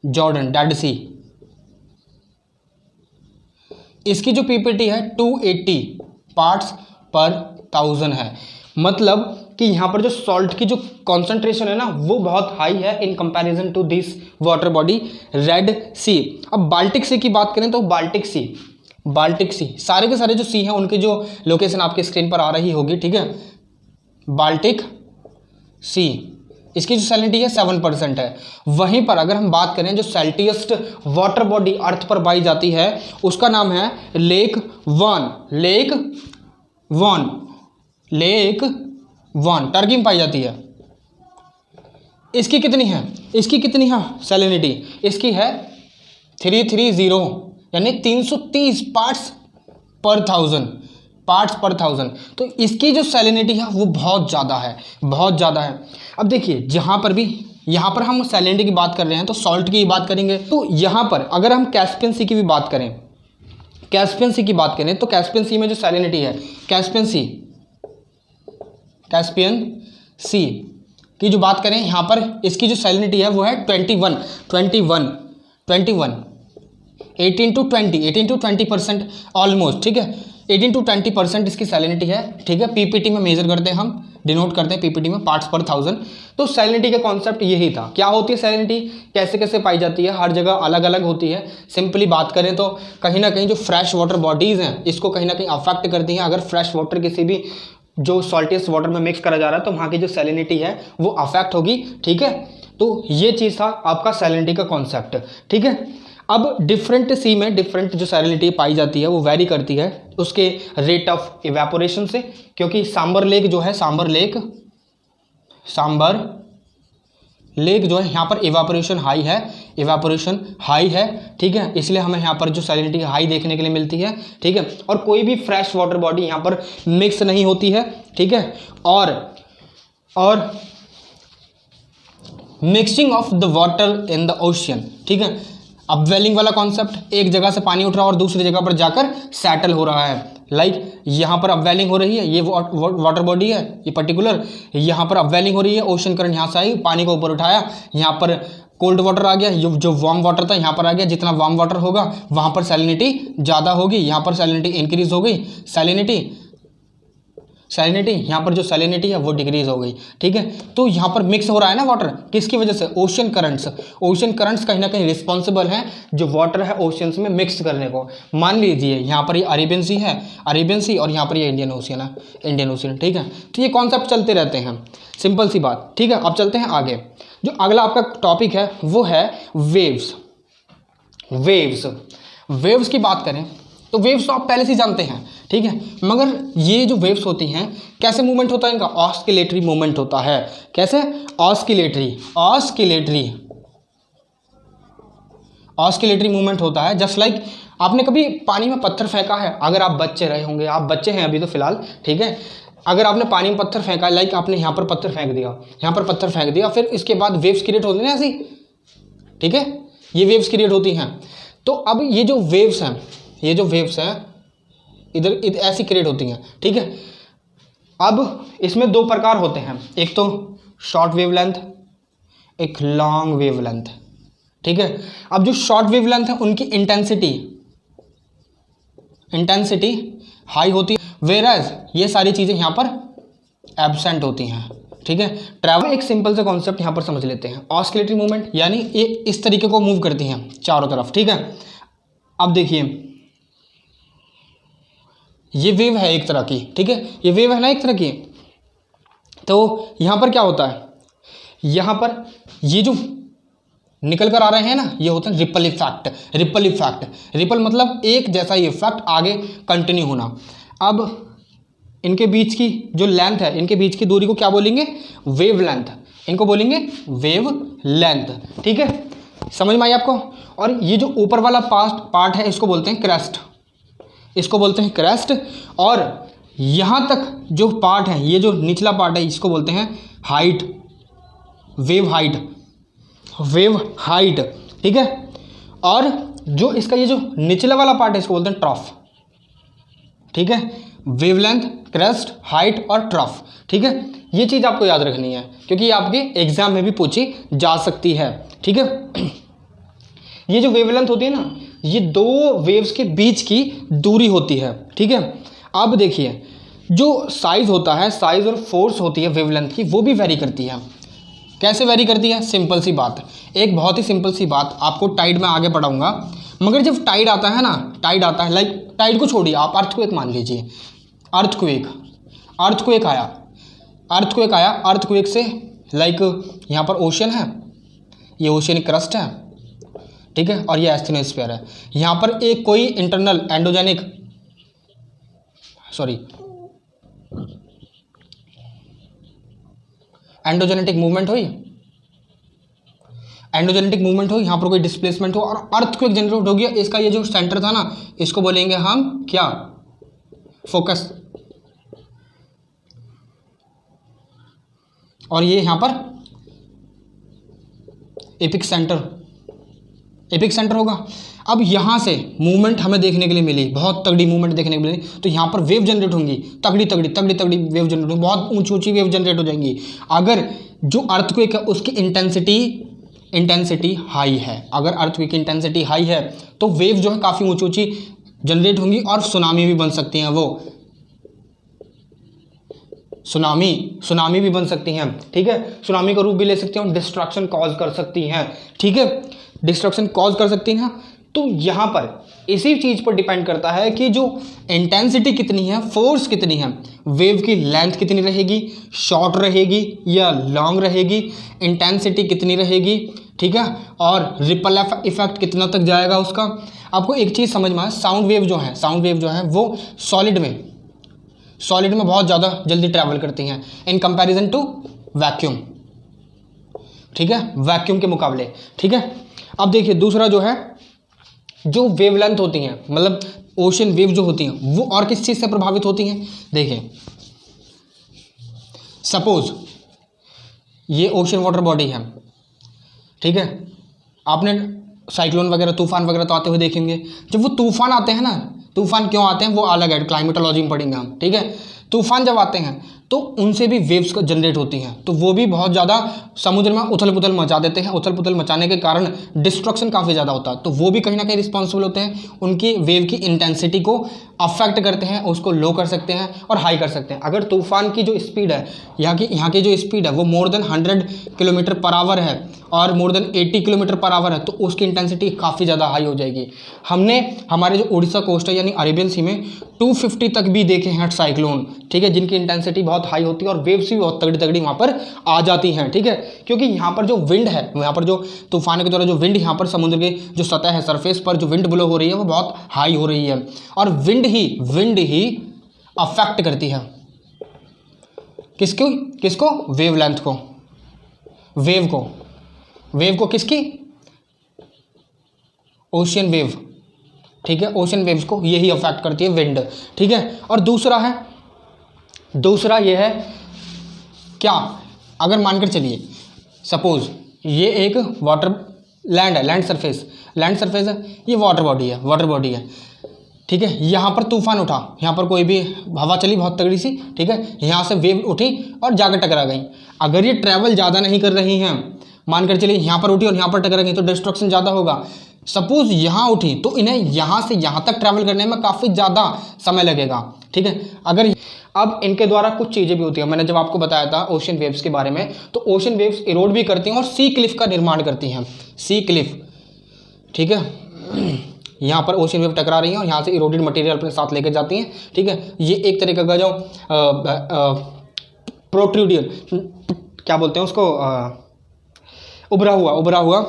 जॉर्डन डेड सी, इसकी जो पीपीटी है 280 पार्ट्स पर 1000 है। मतलब कि यहाँ पर जो सॉल्ट की जो कॉन्सेंट्रेशन है ना वो बहुत हाई है in comparison to this water body red sea. अब बाल्टिक सी की बात करें तो बाल्टिक सी सारे के सारे जो सी हैं उनकी जो लोकेशन आपके स्क्रीन पर आ रही होगी, ठीक है। बाल्टिक सी, इसकी जो सैलिनिटी है 7% है। वहीं पर अगर हम बात करें जो सैल्टिएस्ट वाटर बॉडी अर्थ पर पाई जाती है उसका नाम है लेक वॉन, टर्की में पाई जाती है। इसकी कितनी है सैलिनिटी, इसकी है 330 यानी 330 पार्ट्स पर 1000। तो इसकी जो सैलिनिटी है वो बहुत ज़्यादा है। अब देखिए यहाँ पर हम सैलिनिटी की बात कर रहे हैं तो सॉल्ट की बात करेंगे। तो यहाँ पर अगर हम कैस्पियन सी की भी बात करें, कैस्पियन सी में जो सैलिनिटी है, कैस्पियन सी की जो बात करें, यहाँ पर इसकी जो सैलिनिटी है वो है 21 18 to 20% ऑलमोस्ट, ठीक है। 18 to 20% इसकी सैलिनिटी है, ठीक है। पीपीटी में मेजर करते हैं, हम डिनोट करते हैं पीपीटी में पार्ट्स पर 1000। तो सैलिनिटी का कॉन्सेप्ट यही था। क्या होती है सैलिनिटी, कैसे पाई जाती है, हर जगह अलग अलग होती है। सिंपली बात करें तो कहीं ना कहीं जो फ्रेश वाटर बॉडीज़ हैं इसको कहीं ना कहीं अफेक्ट करती हैं। अगर फ्रेश वाटर किसी भी जो सॉल्टियस वाटर में मिक्स करा जा रहा है तो वहाँ की जो सैलिनिटी है वो अफेक्ट होगी, ठीक है। तो ये चीज़ था आपका सैलिनिटी का कॉन्सेप्ट, ठीक है। अब डिफरेंट सी में डिफरेंट जो सैलिनिटी पाई जाती है वो वैरी करती है उसके रेट ऑफ इवेपोरेशन से, क्योंकि सांबर लेक जो है, सांबर लेक जो है यहाँ पर इवेपोरेशन हाई है, ठीक है, इसलिए हमें यहाँ पर जो सैलिनिटी हाई देखने के लिए मिलती है, ठीक है। और कोई भी फ्रेश वाटर बॉडी यहाँ पर मिक्स नहीं होती है, ठीक है। और mixing of the water in the ocean, ठीक है। अपवेलिंग वाला कॉन्सेप्ट, एक जगह से पानी उठ रहा है और दूसरी जगह पर जाकर सेटल हो रहा है। लाइक यहाँ पर अपवेलिंग हो रही है, ये वाटर बॉडी है ये पर्टिकुलर, यहाँ पर अपवेलिंग हो रही है, ओशन करंट यहाँ से आई, पानी को ऊपर उठाया, यहाँ पर कोल्ड वाटर आ गया, जो वार्म वाटर था यहाँ पर आ गया। जितना वार्म वाटर होगा वहाँ पर सैलिनिटी ज़्यादा होगी, यहाँ पर सैलिनिटी इंक्रीज हो गई, सैलिनिटी यहाँ पर जो सैलिनिटी है वो डिक्रीज हो गई, ठीक है। तो यहाँ पर मिक्स हो रहा है ना वाटर, किसकी वजह से? ओशन करंट्स कहीं ना कहीं रिस्पॉन्सिबल हैं जो वाटर है ओशियंस में मिक्स करने को। मान लीजिए यहाँ पर ये अरेबियन सी और यहाँ पर ये इंडियन ओशियन, ठीक है। तो ये कॉन्सेप्ट चलते रहते हैं, सिंपल सी बात, ठीक है। अब चलते हैं आगे। जो अगला आपका टॉपिक है वो है वेव्स की बात करें तो वेव्स तो आप पहले से जानते हैं, ठीक है। मगर ये जो वेव्स होती हैं कैसे मूवमेंट होता है इनका? ऑस्किलेटरी मूवमेंट होता है। कैसे? ऑस्किलेटरी मूवमेंट होता है। जस्ट लाइक आपने कभी पानी में पत्थर फेंका है? अगर आप बच्चे रहे होंगे, आप बच्चे हैं अभी तो फिलहाल, ठीक है। अगर आपने पानी में पत्थर फेंका, लाइक आपने यहाँ पर पत्थर फेंक दिया, फिर इसके बाद वेव्स क्रिएट होती हैं ऐसी, ठीक है, ये वेव्स क्रिएट होती हैं। तो अब ये जो वेव्स हैं इधर ऐसी क्रिएट होती हैं, ठीक है। अब इसमें दो प्रकार होते हैं, एक तो शॉर्ट वेवलेंथ, एक लॉन्ग वेवलेंथ, ठीक है। अब जो शॉर्ट वेवलेंथ है उनकी इंटेंसिटी हाई होती है, वेराज ये सारी चीज़ें यहाँ पर एब्सेंट होती हैं, ठीक है। ट्रैवल एक सिंपल सा कॉन्सेप्ट यहाँ पर समझ लेते हैं। ऑस्किलेटरी मूवमेंट यानी ये इस तरीके को मूव करती हैं चारों तरफ, ठीक है। अब देखिए ये वेव है एक तरह की, ठीक है, ये वेव है ना एक तरह की। तो यहाँ पर क्या होता है, यहाँ पर ये जो निकल कर आ रहे हैं ना, ये होता है रिपल इफेक्ट। रिपल मतलब एक जैसा ही इफेक्ट आगे कंटिन्यू होना। अब इनके बीच की जो लेंथ है, इनके बीच की दूरी को क्या बोलेंगे? वेवलेंथ। इनको बोलेंगे वेवलेंथ, ठीक है। समझ में आई आपको? और ये जो ऊपर वाला पार्ट है इसको बोलते हैं क्रेस्ट, और यहाँ तक जो पार्ट है, ये जो निचला पार्ट है इसको बोलते हैं हाइट, वेव हाइट, ठीक है। और जो इसका ये जो निचला वाला पार्ट है इसको बोलते हैं ट्रफ, ठीक है। वेवलेंथ, क्रेस्ट, हाइट और ट्रफ, ठीक है। ये चीज़ आपको याद रखनी है क्योंकि ये आपके एग्जाम में भी पूछी जा सकती है, ठीक है। ये जो वेवलेंथ होती है ना, ये दो वेव्स के बीच की दूरी होती है, ठीक है। अब देखिए जो साइज होता है, साइज और फोर्स होती है वेवलेंथ की, वो भी वेरी करती है। कैसे वेरी करती है? सिंपल सी बात, एक बहुत ही सिंपल सी बात आपको टाइड में आगे पढ़ाऊंगा। मगर जब टाइड आता है ना, लाइक टाइड को छोड़िए, आप अर्थक्वेक मान लीजिए, अर्थक्वेक आया, अर्थक्वेक से लाइक यहाँ पर ओशन है, ये ओशियनिक क्रस्ट है, ठीक है, और ये एस्थेनोस्फीयर है। यहाँ पर एक कोई इंटरनल एंडोजेनेटिक मूवमेंट हुई, यहाँ पर कोई डिस्प्लेसमेंट हो और अर्थक्वेक जनरेट हो गया। इसका ये जो सेंटर था ना, इसको बोलेंगे हम क्या? फोकस। और ये यहाँ पर एपिक सेंटर होगा। अब यहाँ से मूवमेंट हमें देखने के लिए मिली, बहुत तगड़ी मूवमेंट देखने के लिए मिली, तो यहाँ पर वेव जनरेट होंगी, तगड़ी वेव जनरेट होंगी, बहुत ऊंची वेव जनरेट हो जाएंगी। अगर जो अर्थक्वेक है उसकी इंटेंसिटी हाई है, अगर अर्थक्वेक की इंटेंसिटी हाई है तो वेव जो है काफ़ी ऊंची जनरेट होंगी और सुनामी भी बन सकती हैं, वो सुनामी भी बन सकती हैं, ठीक है। सुनामी का रूप भी ले सकती हैं और डिस्ट्रक्शन कॉज कर सकती हैं, ठीक है, डिस्ट्रक्शन कॉज कर सकती हैं। तो यहाँ पर इसी चीज़ पर डिपेंड करता है कि जो इंटेंसिटी कितनी है, फोर्स कितनी है, वेव की लेंथ कितनी रहेगी, शॉर्ट रहेगी या लॉन्ग रहेगी, इंटेंसिटी कितनी रहेगी, ठीक है, और रिपल इफेक्ट कितना तक जाएगा उसका। आपको एक चीज़ समझ में आए, साउंड वेव जो है वो सॉलिड में बहुत ज़्यादा जल्दी ट्रैवल करती हैं इन कंपैरिजन टू वैक्यूम, ठीक है, वैक्यूम के मुकाबले, ठीक है। अब देखिए दूसरा जो है, जो वेवलेंथ होती हैं, मतलब ओशन वेव जो होती हैं, वो और किस चीज़ से प्रभावित होती हैं। देखिए सपोज ये ओशन वाटर बॉडी है, ठीक है, आपने साइक्लोन वगैरह, तूफान वगैरह तो आते हुए देखेंगे। जब वो तूफान आते हैं ना, तूफान क्यों आते हैं वो अलग है, क्लाइमेटोलॉजी में पढ़ेंगे हम, ठीक है। तूफान जब आते हैं तो उनसे भी वेव्स जनरेट होती हैं, तो वो भी बहुत ज़्यादा समुद्र में उथल पुथल मचा देते हैं। उथल पुथल मचाने के कारण डिस्ट्रक्शन काफ़ी ज़्यादा होता है, तो वो भी कहीं ना कहीं रिस्पॉन्सिबल होते हैं। उनकी वेव की इंटेंसिटी को अफेक्ट करते हैं, उसको लो कर सकते हैं और हाई कर सकते हैं। अगर तूफान की जो स्पीड है, यहाँ की जो स्पीड है वो more than 100 kilometre per hour है और more than 80 kilometre per hour है, तो उसकी इंटेंसिटी काफ़ी ज़्यादा हाई हो जाएगी। हमने हमारे जो उड़ीसा कोस्ट है यानी अरेबियन सी में 250 तक भी देखे हैं साइक्लोन, ठीक है, जिनकी इंटेंसिटी बहुत हाई होती है और वेव्स भी बहुत तगड़ी तगड़ी वहाँ पर आ जाती हैं, ठीक है। क्योंकि यहाँ पर जो विंड है, यहाँ पर जो तूफान के द्वारा जो विंड यहाँ पर समुद्र के जो सतह है, सरफेस पर जो विंड ब्लो हो रही है वो बहुत हाई हो रही है, और विंड ही अफेक्ट करती है किसको वेवलेंथ को, वेव को किसकी, ओशियन वेव, ठीक है, ओशियन वेव्स को यही अफेक्ट करती है विंड, ठीक है। और दूसरा ये है क्या, अगर मानकर चलिए सपोज ये एक लैंड सरफेस है, ये वाटर बॉडी है, ठीक है। यहाँ पर तूफान उठा, यहाँ पर कोई भी हवा चली बहुत तगड़ी सी, ठीक है, यहाँ से वेव उठी और जाकर टकरा गई। अगर ये ट्रैवल ज़्यादा नहीं कर रही हैं, मानकर चलिए यहाँ पर उठी और यहाँ पर टकरा गई, तो डिस्ट्रक्शन ज़्यादा होगा। सपोज यहाँ उठी तो इन्हें यहाँ से यहाँ तक ट्रैवल करने में काफ़ी ज़्यादा समय लगेगा, ठीक है। अब इनके द्वारा कुछ चीज़ें भी होती हैं, मैंने जब आपको बताया था ओशन वेव्स के बारे में, तो ओशन वेव्स इरोड भी करती हैं और सी क्लिफ का निर्माण करती हैं, सी क्लिफ, ठीक है। यहाँ पर ओशन वेव टकरा रही हैं और यहाँ से इरोडेड मटेरियल अपने साथ लेकर जाती हैं, ठीक है। ये एक तरीके का जो प्रोट्रूडियल क्या बोलते हैं उसको, उभरा हुआ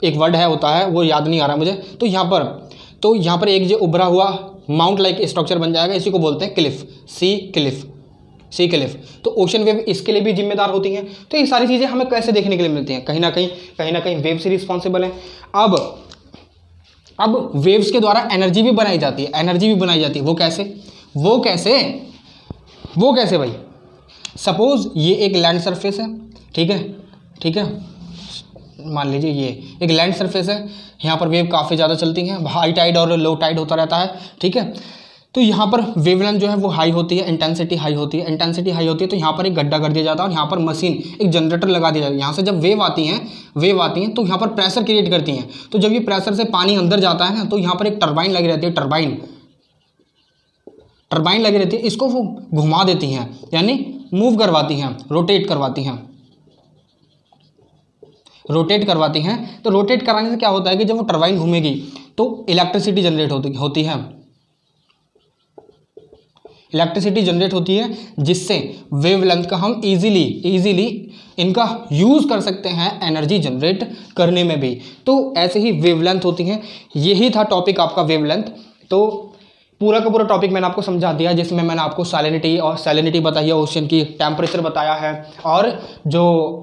एक वर्ड होता है, वो याद नहीं आ रहा मुझे। तो यहाँ पर एक जो उभरा हुआ माउंट लाइक स्ट्रक्चर बन जाएगा, इसी को बोलते हैं क्लिफ, सी क्लिफ। तो ओशन वेव इसके लिए भी जिम्मेदार होती हैं। तो ये सारी चीज़ें हमें कैसे देखने के लिए मिलती हैं, कहीं ना कहीं वेव से रिस्पॉन्सिबल हैं। अब वेव्स के द्वारा एनर्जी भी बनाई जाती है, वो कैसे भाई। सपोज ये एक लैंड सरफेस है, ठीक है, मान लीजिए ये एक लैंड सरफेस है, यहाँ पर वेव काफ़ी ज़्यादा चलती हैं, हाई टाइड और लो टाइड होता रहता है, ठीक है। तो यहाँ पर वेवलेंथ जो है वो हाई होती है, इंटेंसिटी हाई होती है, तो यहाँ पर एक गड्ढा कर दिया जाता है और यहाँ पर मशीन, एक जनरेटर लगा दिया जाता है। यहाँ से जब वेव आती हैं तो यहाँ पर प्रेशर क्रिएट करती हैं। तो जब ये प्रेशर से पानी अंदर जाता है ना, तो यहाँ पर एक टरबाइन लगी रहती है, टरबाइन लगी रहती है, इसको वो घुमा देती हैं, यानी मूव करवाती हैं, रोटेट करवाती हैं। तो रोटेट कराने से क्या होता है कि जब वो टरबाइन घूमेगी तो इलेक्ट्रिसिटी जनरेट होती है, जिससे वेवलेंथ का हम इजीली इनका यूज़ कर सकते हैं एनर्जी जनरेट करने में भी। तो ऐसे ही वेवलेंथ होती हैं। यही था टॉपिक आपका वेवलेंथ। तो पूरा का पूरा टॉपिक मैंने आपको समझा दिया, जिसमें मैंने आपको सैलिनिटी बताई है, ओशन की टेम्परेचर बताया है, और जो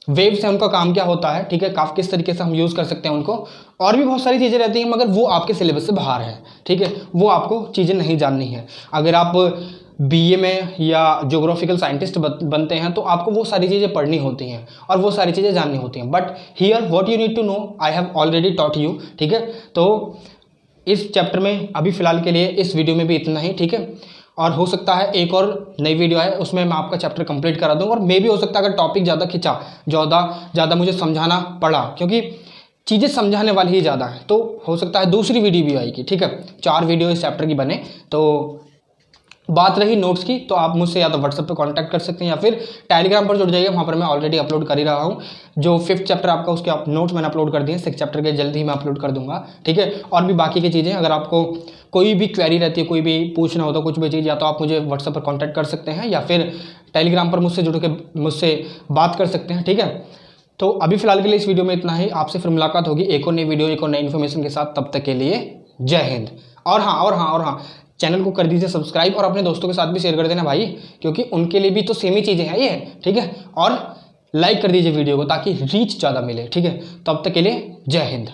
वेव्स हैं उनका काम क्या होता है, ठीक है, किस तरीके से हम यूज़ कर सकते हैं उनको। और भी बहुत सारी चीज़ें रहती हैं, मगर वो आपके सिलेबस से बाहर है, ठीक है, वो आपको चीज़ें नहीं जाननी है। अगर आप बीए में या ज्योग्राफिकल साइंटिस्ट बनते हैं तो आपको वो सारी चीज़ें पढ़नी होती हैं और वो सारी चीज़ें जाननी होती हैं। But here what you need to know I have already taught you, ठीक है। तो इस चैप्टर में अभी फ़िलहाल के लिए इस वीडियो में भी इतना ही, ठीक है। और हो सकता है एक और नई वीडियो है, उसमें मैं आपका चैप्टर कंप्लीट करा दूँ, और मे भी हो सकता है अगर टॉपिक ज़्यादा खिंचा, ज़्यादा मुझे समझाना पड़ा, क्योंकि चीज़ें समझाने वाली ही ज़्यादा है, तो हो सकता है दूसरी वीडियो भी आएगी, ठीक है। 4 वीडियो इस चैप्टर की बने, तो बात रही नोट्स की, तो आप मुझसे या तो व्हाट्सएप पे कांटेक्ट कर सकते हैं या फिर टेलीग्राम पर जुड़ जाइए, वहाँ पर मैं ऑलरेडी अपलोड कर ही रहा हूँ। जो 5th चैप्टर आपका उसके नोट्स मैंने अपलोड कर दिए, 6th चैप्टर के जल्द ही मैं अपलोड कर दूंगा, ठीक है। और भी बाकी की चीज़ें, अगर आपको कोई भी क्वेरी रहती है, कोई भी पूछना हो तो कुछ भी चीज़, या तो आप मुझे व्हाट्सएप पर कॉन्टैक्ट कर सकते हैं या फिर टेलीग्राम पर मुझसे जुड़ के मुझसे बात कर सकते हैं, ठीक है। तो अभी फिलहाल के लिए इस वीडियो में इतना ही। आपसे फिर मुलाकात होगी एक और नई वीडियो, एक और नई इन्फॉर्मेशन के साथ। तब तक के लिए जय हिंद। और हाँ, चैनल को कर दीजिए सब्सक्राइब और अपने दोस्तों के साथ भी शेयर कर देना भाई, क्योंकि उनके लिए भी तो सेम ही चीज़ें हैं ये, ठीक है। और लाइक कर दीजिए वीडियो को ताकि रीच ज़्यादा मिले, ठीक है। तब तक के लिए जय हिंद।